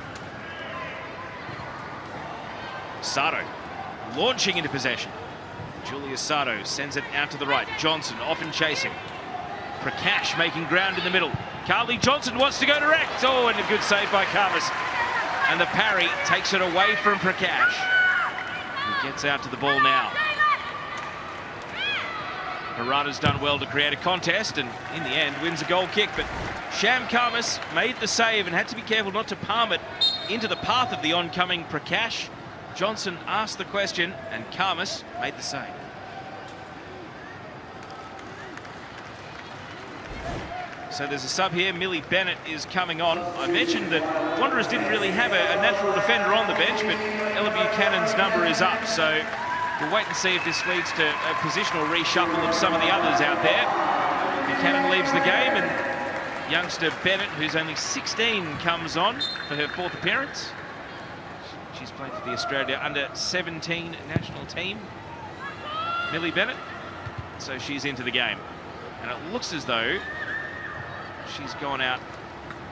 Speaker 1: Sato launching into possession. Julia Sato sends it out to the right. Johnson often chasing. Prakash making ground in the middle. Carly Johnson wants to go direct. Oh, and a good save by Karmas. And the parry takes it away from Prakash. He gets out to the ball now. Harada's done well to create a contest and in the end wins a goal kick, but Sham Karmas made the save and had to be careful not to palm it into the path of the oncoming Prakash. Johnson asked the question and Karmas made the save. So there's a sub here. Millie Bennett is coming on. I mentioned that Wanderers didn't really have a natural defender on the bench, but Ella Buchanan's number is up, so we'll wait and see if this leads to a positional reshuffle of some of the others out there. Buchanan leaves the game, and youngster Bennett, who's only 16, comes on for her 4th appearance. She's played for the Australia under-17 national team, Millie Bennett. So she's into the game. And it looks as though she's gone out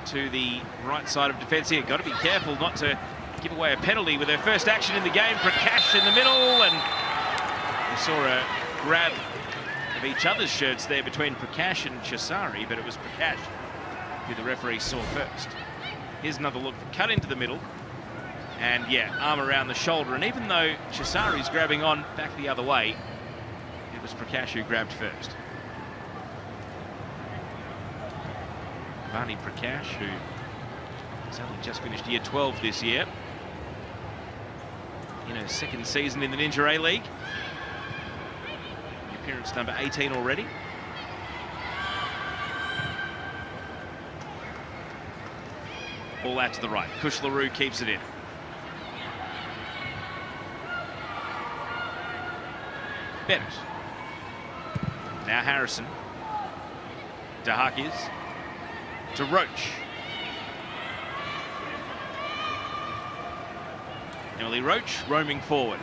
Speaker 1: to the right side of defence here. Got to be careful not to give away a penalty with her first action in the game. Prakash in the middle, and we saw a grab of each other's shirts there between Prakash and Chisari, but it was Prakash who the referee saw first. Here's another look, cut into the middle, and yeah, arm around the shoulder, and even though Chisari's grabbing on back the other way, it was Prakash who grabbed first. Vani Prakash, who has only just finished year 12 this year, in her 2nd season in the Ninja A-League. Appearance number 18 already. Ball out to the right. Kush LaRue keeps it in. Bennett. Now Harrison. Dahakis. To Roach. Emily Roach roaming forward.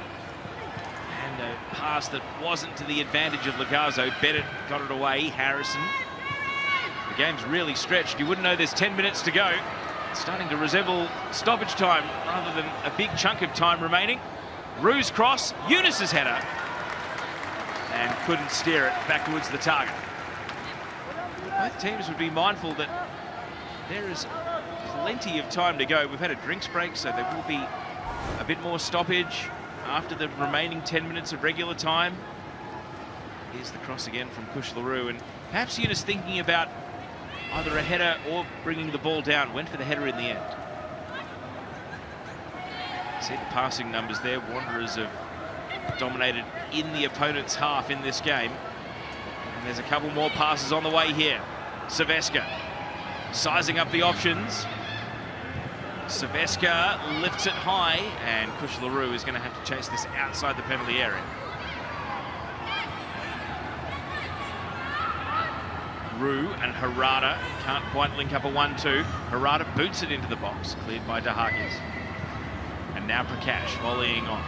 Speaker 1: And a pass that wasn't to the advantage of Lagazo. Bennett got it away. Harrison. The game's really stretched. You wouldn't know there's 10 minutes to go. It's starting to resemble stoppage time rather than a big chunk of time remaining. Rue's cross. Eunice's header. And couldn't steer it back towards the target. both teams would be mindful that there is plenty of time to go. We've had a drinks break, so there will be a bit more stoppage after the remaining 10 minutes of regular time. Here's the cross again from Kush LaRue, and perhaps Eunice thinking about either a header or bringing the ball down. Went for the header in the end. See the passing numbers there. Wanderers have dominated in the opponent's half in this game. And there's a couple more passes on the way here. Saveska sizing up the options. Saveska lifts it high, and Kush LaRue is going to have to chase this outside the penalty area. Rue and Harada can't quite link up a 1-2. Harada boots it into the box, cleared by Dahakis. And now Prakash volleying on.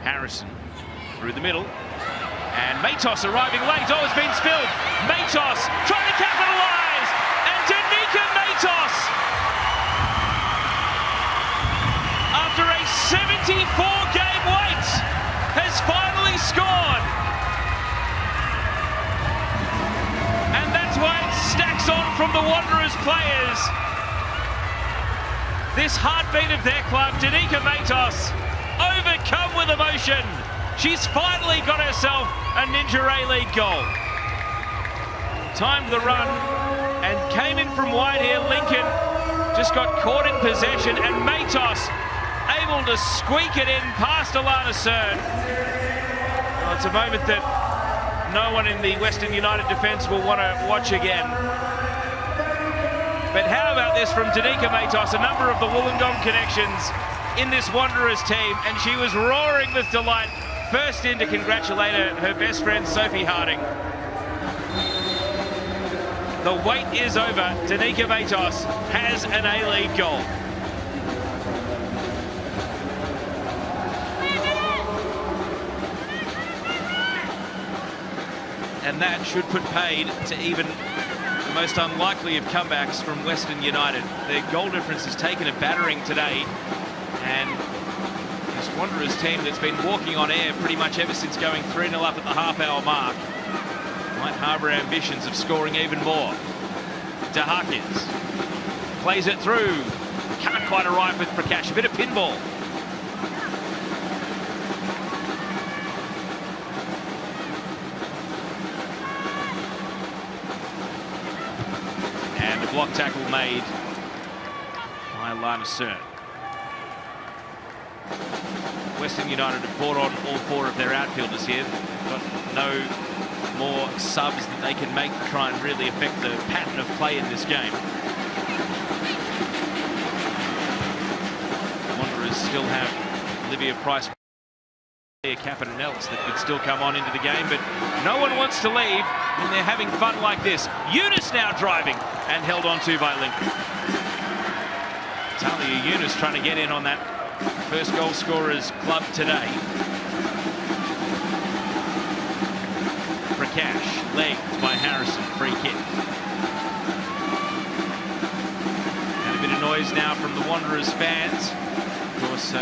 Speaker 1: Harrison through the middle. And Matos arriving late. Oh, it's been spilled. Matos trying to capitalise. And Danica Matos, after a 74-game wait, has finally scored. And that's why it stacks on from the Wanderers players. This heartbeat of their club, Danica Matos, overcome with emotion. She's finally got herself a Ninja A-League goal. Timed the run and came in from wide here. Lincoln just got caught in possession, and Matos able to squeak it in past Alana Cern. Well, it's a moment that no one in the Western United defence will want to watch again. But how about this from Danica Matos, a number of the Wollongong connections in this Wanderers team, and she was roaring with delight. First in to congratulate her best friend Sophie Harding. The wait is over. Danica Matos has an A-League goal. And that should put paid to even the most unlikely of comebacks from Western United. Their goal difference has taken a battering today, and this Wanderers team that's been walking on air pretty much ever since going 3-0 up at the half-hour mark might harbour ambitions of scoring even more. Dahakis plays it through. Can't quite arrive with Prakash. A bit of pinball. And a block tackle made by Alana Cern. Western United have brought on all four of their outfielders here. They've got no more subs that they can make to try and really affect the pattern of play in this game. Wanderers still have Olivia Price, Captain else that could still come on into the game, but no one wants to leave when they're having fun like this. Eunice now driving and held on to by Lincoln. Talia Eunice trying to get in on that first goal scorers club today. Prakash, legged by Harrison, free kick. And a bit of noise now from the Wanderers fans. Of course,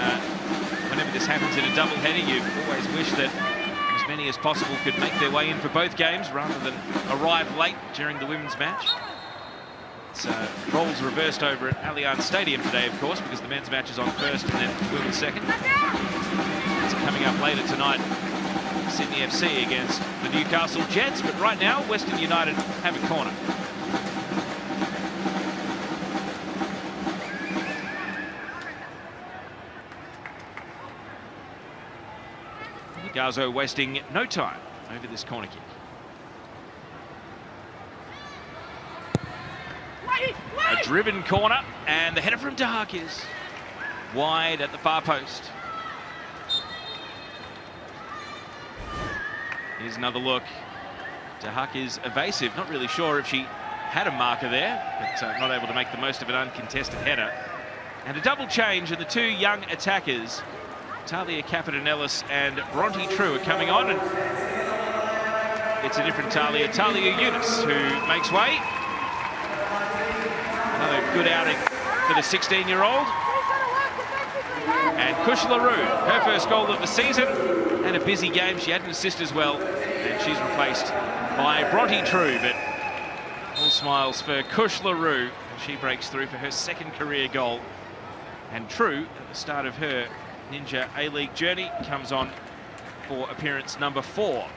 Speaker 1: whenever this happens in a doubleheader, you always wish that as many as possible could make their way in for both games rather than arrive late during the women's match. It's roles reversed over at Allianz Stadium today, of course, because the men's match is on first and then women's second. It's coming up later tonight, Sydney FC against the Newcastle Jets, but right now Western United have a corner. Gazo wasting no time over this corner kick. A driven corner, and the header from Dahakis wide at the far post. Here's another look. Dahakis evasive, not really sure if she had a marker there, but not able to make the most of an uncontested header. And a double change, and the two young attackers, Talia Capitanellis and Bronte True, are coming on, and it's a different Talia Eunice, who makes way. Another good outing for the 16-year-old. And Kush LaRue, her first goal of the season, and a busy game. She had an assist as well. And she's replaced by Bronte True, but all smiles for Kush LaRue. She breaks through for her second career goal. And True, at the start of her Ninja A-League journey, comes on for appearance number 4.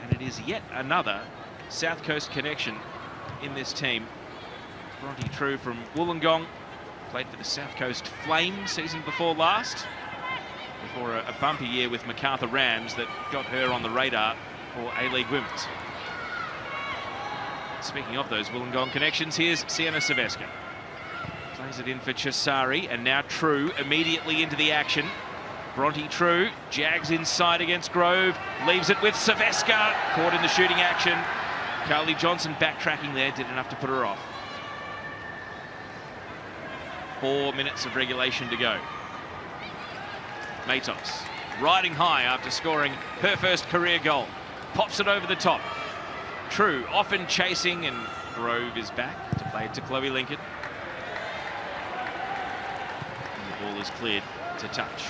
Speaker 1: And it is yet another South Coast connection in this team. Bronte True from Wollongong, played for the South Coast Flames season before last, before a bumpy year with Macarthur Rams that got her on the radar for A-League Women's. Speaking of those Wollongong connections, here's Sienna Saveska. Plays it in for Chisari, and now True immediately into the action. Bronte True jags inside against Grove, leaves it with Saveska, caught in the shooting action. Carly Johnson backtracking there, did enough to put her off. 4 minutes of regulation to go. Matos riding high after scoring her first career goal. Pops it over the top. True often chasing, and Grove is back to play it to Chloe Lincoln. And the ball is cleared to touch.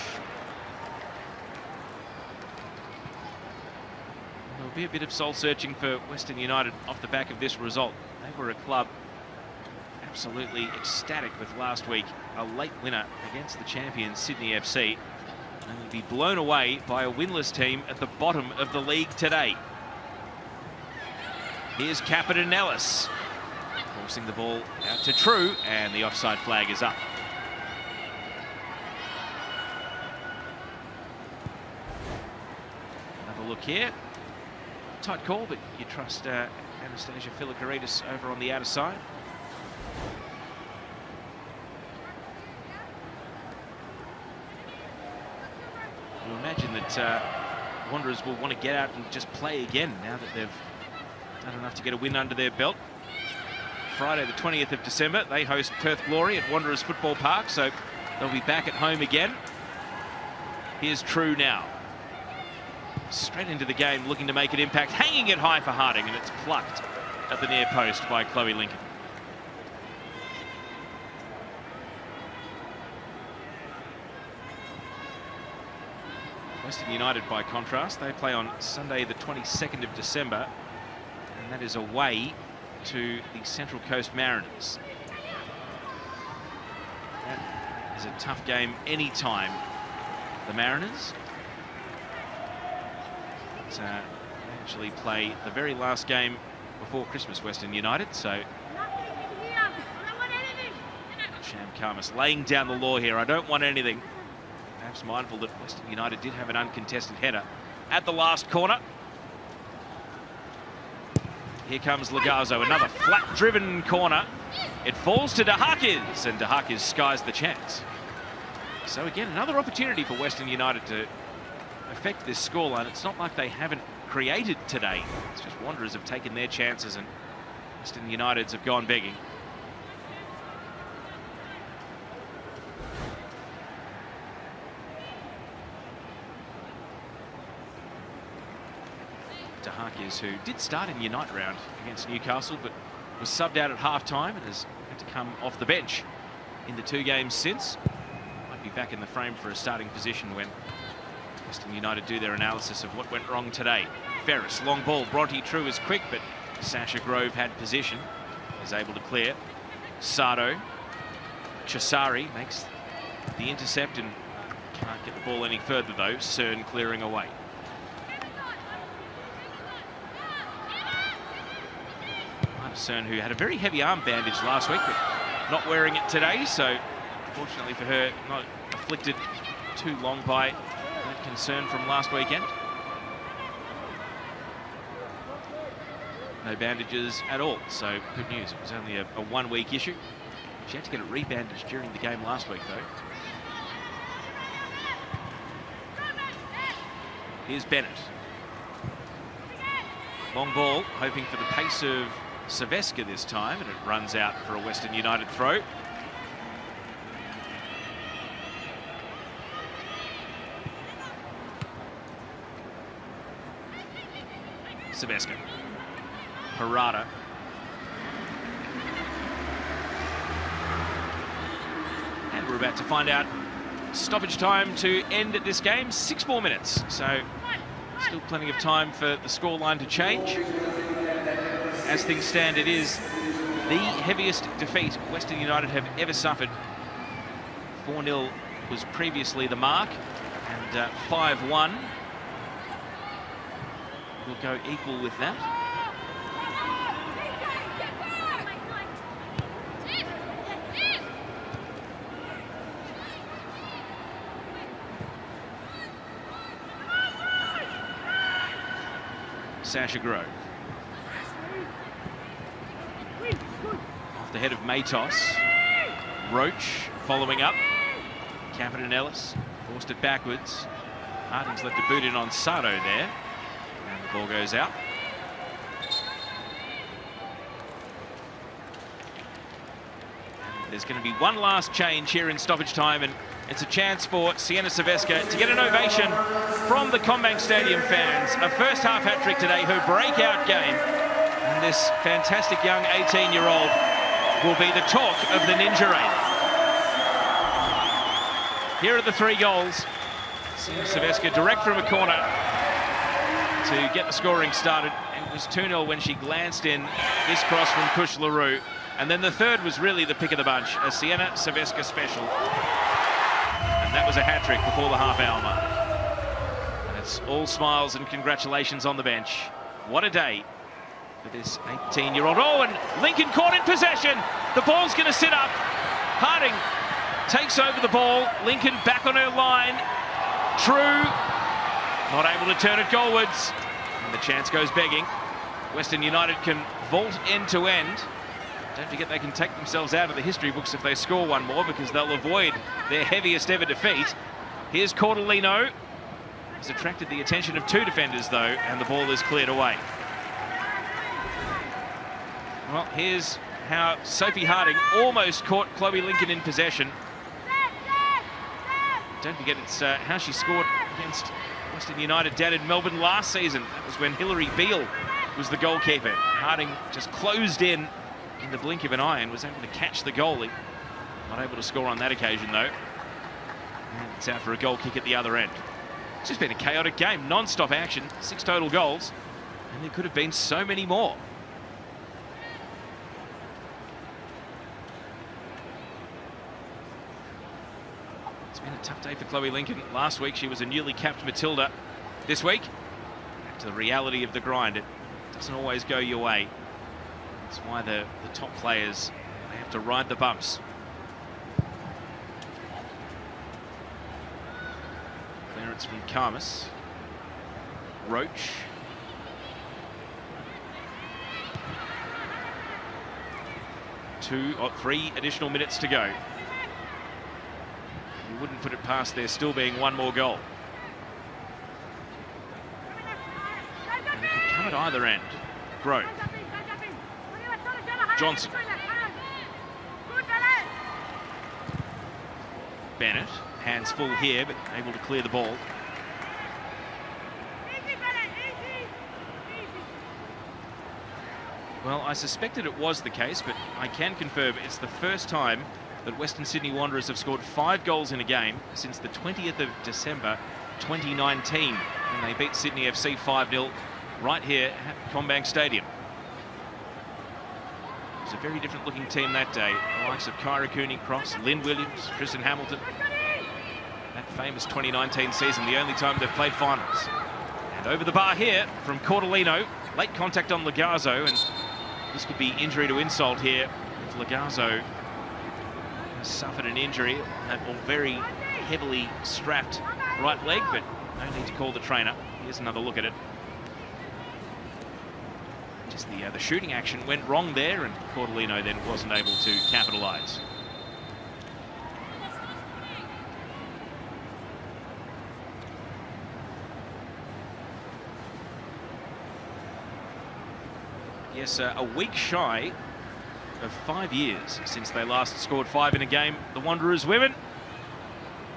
Speaker 1: There'll be a bit of soul searching for Western United off the back of this result. They were a club absolutely ecstatic with last week, a late winner against the champion Sydney FC, and will be blown away by a winless team at the bottom of the league today. Here's Capitan Ellis, forcing the ball out to True, and the offside flag is up. Another look here. Tight call, but you trust Anastasia Filikaridis over on the outer side. You imagine that Wanderers will want to get out and just play again now that they've done enough to get a win under their belt. Friday the 20th of December, they host Perth Glory at Wanderers Football Park, so they'll be back at home again. Here's True now. Straight into the game, looking to make an impact, hanging it high for Harding, and it's plucked at the near post by Chloe Lincoln. Western United, by contrast, they play on Sunday the 22nd of December, and that is away to the Central Coast Mariners. That is a tough game any time. The Mariners they actually play the very last game before Christmas, Western United, so Sham Karmas laying down the law here. I don't want anything. Perhaps mindful that Western United did have an uncontested header at the last corner. Here comes Lagazo, another flat-driven corner. It falls to DeHakis, and DeHakis skies the chance. So again, another opportunity for Western United to affect this scoreline. It's not like they haven't created today. It's just Wanderers have taken their chances, and Western Uniteds have gone begging. DeHakis, who did start in Unite round against Newcastle, but was subbed out at half-time and has had to come off the bench in the 2 games since. Might be back in the frame for a starting position when Western United do their analysis of what went wrong today. Ferris, long ball. Bronte True is quick, but Sasha Grove had position, is able to clear. Sardo. Chisari makes the intercept and can't get the ball any further, though. Cern clearing away. Cern, who had a very heavy arm bandage last week, but not wearing it today, so fortunately for her, not afflicted too long by that concern from last weekend. No bandages at all, so good news. It was only a 1-week issue. She had to get it rebandaged during the game last week, though. Here's Bennett. Long ball, hoping for the pace of Saveska this time, and it runs out for a Western United throw. Saveska. Parada. And we're about to find out stoppage time to end this game. 6 more minutes. So Still plenty of time for the scoreline to change. As things stand, it is the heaviest defeat Western United have ever suffered. 4-0 was previously the mark, and 5-1 will go equal with that. Sasha Grove. Off the head of Matos. Roach following up. Captain Ellis forced it backwards. Harding's left a boot in on Sato there. And the ball goes out. And there's going to be one last change here in stoppage time, and it's a chance for Sienna Saveska to get an ovation from the Combank Stadium fans. A first half hat-trick today, her breakout game. And this fantastic young 18-year-old will be the talk of the Ninja Eight. Here are the 3 goals. Sienna Saveska direct from a corner to get the scoring started. It was 2-0 when she glanced in this cross from Kush LaRue. And then the third was really the pick of the bunch, a Sienna Saveska special. And that was a hat-trick before the half-hour mark. And it's all smiles and congratulations on the bench. What a day for this 18-year-old. Oh, and Lincoln caught in possession. The ball's going to sit up. Harding takes over the ball. Lincoln back on her line. True. Not able to turn it goalwards. And the chance goes begging. Western United can vault end to end. Don't forget they can take themselves out of the history books if they score one more, because they'll avoid their heaviest ever defeat. Here's Cordolino. He's attracted the attention of 2 defenders though, and the ball is cleared away. Well, here's how Sophie Harding almost caught Chloe Lincoln in possession. Don't forget it's how she scored against Western United down in Melbourne last season. That was when Hilary Beale was the goalkeeper. Harding just closed in the blink of an eye and was able to catch the goalie. Not able to score on that occasion though. And it's out for a goal kick at the other end. It's just been a chaotic game, non-stop action, 6 total goals, and there could have been so many more. It's been a tough day for Chloe Lincoln. Last week she was a newly capped Matilda. This week, back to the reality of the grind. It doesn't always go your way. That's why the top players, they have to ride the bumps. Clearance from Karmas. Roach. Two or 3 additional minutes to go. You wouldn't put it past there still being one more goal. And it could come at either end. Grove. Johnson. Bennett, hands full here, but able to clear the ball. Well, I suspected it was the case, but I can confirm it's the first time that Western Sydney Wanderers have scored 5 goals in a game since the 20th of December 2019, when they beat Sydney FC 5-0 right here at Combank Stadium. It was a very different looking team that day. The likes of Kyra Cooney-Cross, Lynn Williams, Tristan Hamilton. That famous 2019 season, the only time they've played finals. And over the bar here from Cordolino. Late contact on Lagazzo, and this could be injury to insult here if Lagazzo has suffered an injury on that very heavily strapped right leg, but no need to call the trainer. Here's another look at it. Just the shooting action went wrong there, and Cordolino then wasn't able to capitalise. Yes, a week shy of 5 years since they last scored 5 in a game. The Wanderers women,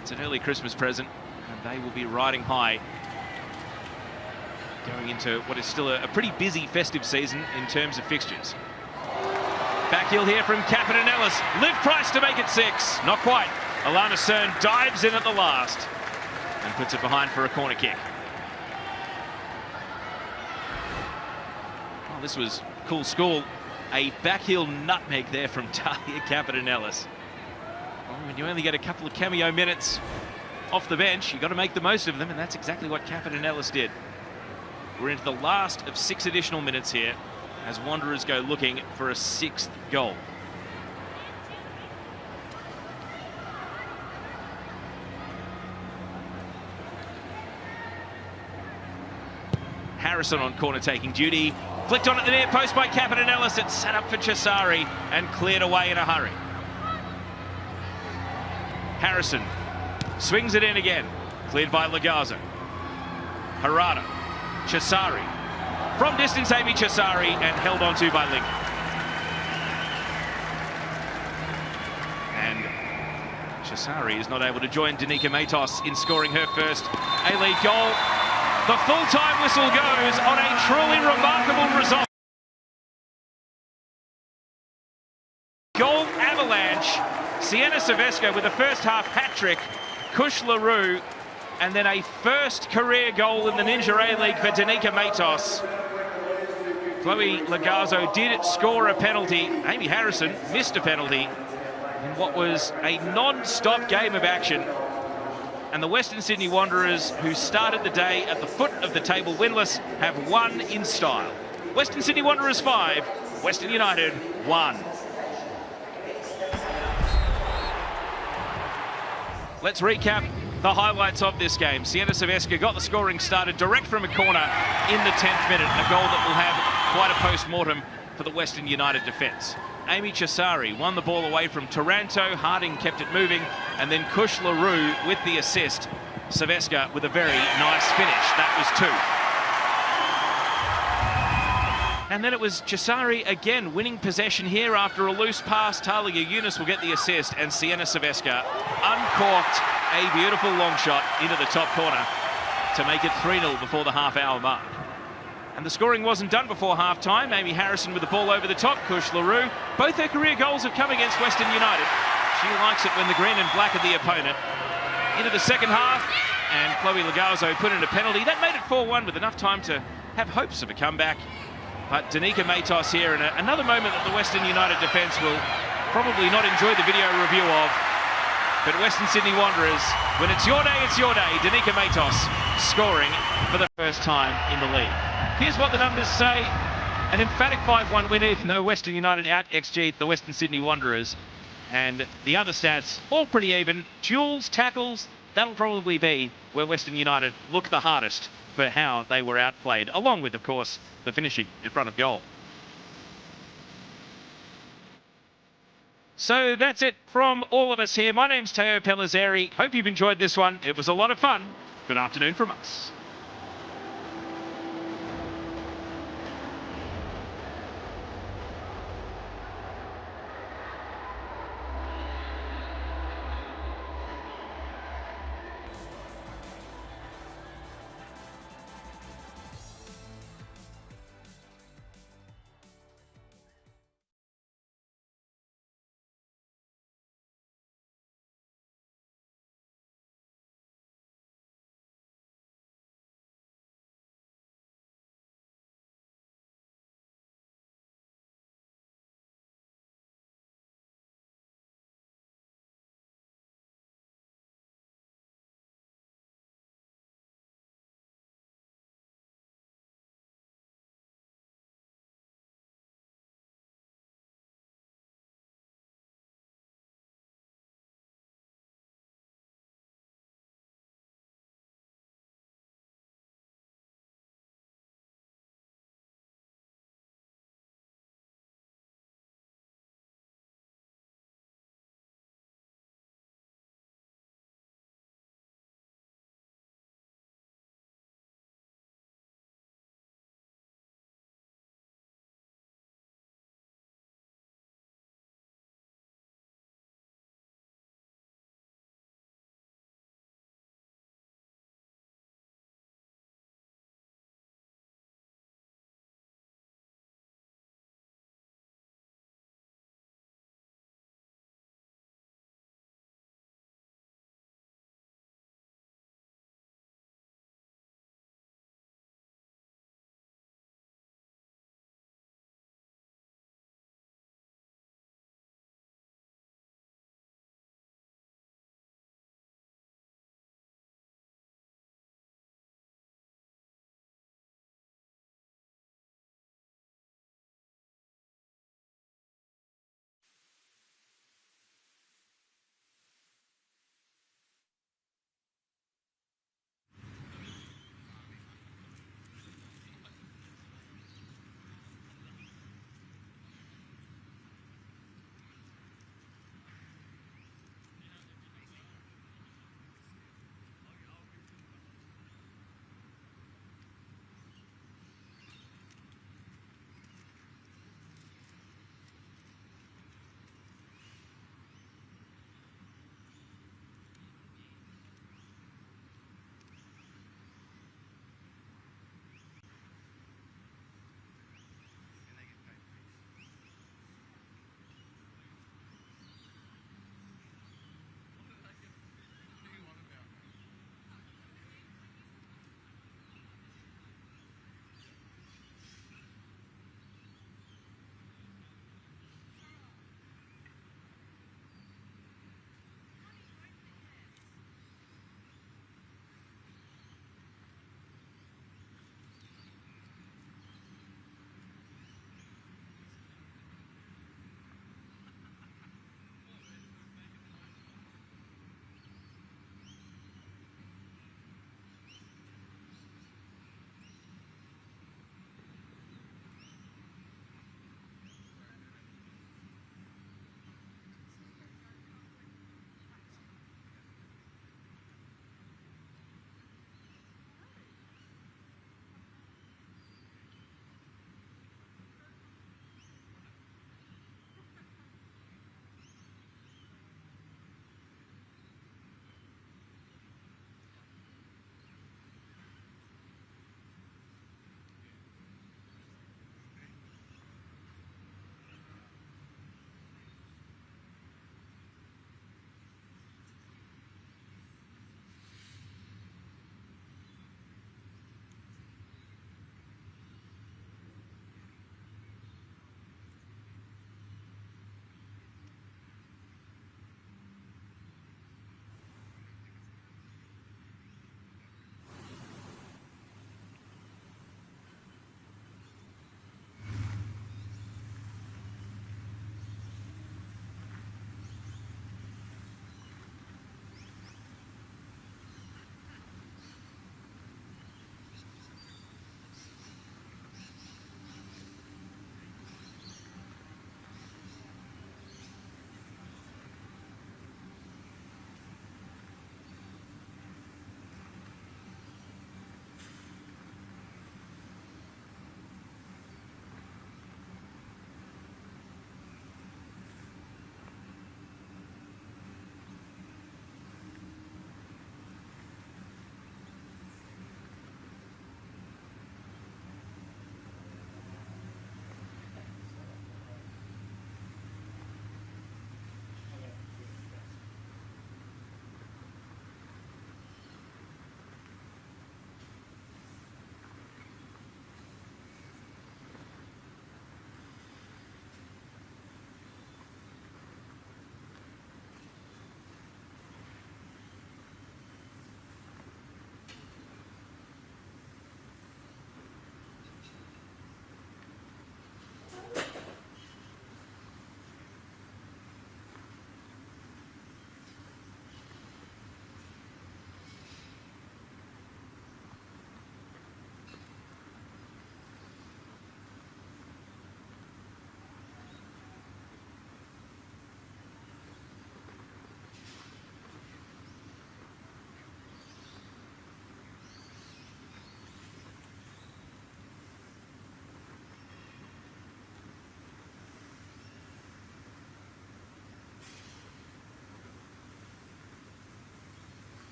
Speaker 1: it's an early Christmas present, and they will be riding high going into what is still a pretty busy festive season in terms of fixtures. Backheel here from Captain Ellis. Liv Price to make it 6. Not quite. Alana Cern dives in at the last and puts it behind for a corner kick. Oh, this was cool school. A backheel nutmeg there from Talia Capitanellis. Well, when you only get a couple of cameo minutes off the bench, you've got to make the most of them, and that's exactly what Capitanellis did. We're into the last of 6 additional minutes here as Wanderers go looking for a 6th goal. Harrison on corner taking duty. Flicked on at the near post by Capitanellis. It's set up for Cesari and cleared away in a hurry. Harrison swings it in again. Cleared by Lagazzo. Harada. Cesari. From distance, Amy Cesari, and held on to by Lincoln. And Cesari is not able to join Danica Matos in scoring her first A-League goal. The full-time whistle goes on a truly remarkable result. Goal avalanche. Sienna Silvestre with a first half hat-trick. Kush LaRue, and then a first career goal in the Ninja A-League for Danica Matos. Chloe Lagazzo did score a penalty. Amy Harrison missed a penalty in what was a non-stop game of action. And the Western Sydney Wanderers, who started the day at the foot of the table winless, have won in style. Western Sydney Wanderers 5, Western United 1. Let's recap the highlights of this game. Sienna Silvestre got the scoring started direct from a corner in the 10th minute, a goal that will have quite a post-mortem for the Western United defence. Amy Cesari won the ball away from Taranto. Harding kept it moving, and then Kush LaRue with the assist. Silvestre with a very nice finish. That was 2. And then it was Cesari again winning possession here after a loose pass. Talia Yunus will get the assist, and Sienna Silvestre uncorked a beautiful long shot into the top corner to make it 3-0 before the half-hour mark. And the scoring wasn't done before half-time. Amy Harrison with the ball over the top. Kush LaRue. Both her career goals have come against Western United. She likes it when the green and black are the opponent. Into the second half, and Chloe Lagazzo put in a penalty. That made it 4-1 with enough time to have hopes of a comeback. But Danica Matos here, and another moment that the Western United defence will probably not enjoy the video review of. But Western Sydney Wanderers, when it's your day, it's your day. Danica Matos scoring for the first time in the league. Here's what the numbers say. An emphatic 5-1 win, if no Western United out XG the Western Sydney Wanderers. And the other stats, all pretty even. Duels, tackles, that'll probably be where Western United look the hardest for how they were outplayed, along with, of course, the finishing in front of goal. So that's it from all of us here. My name's Teo Pellizzeri. Hope you've enjoyed this one. It was a lot of fun. Good afternoon from us.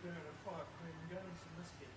Speaker 8: burn a 5 clean guns in this game.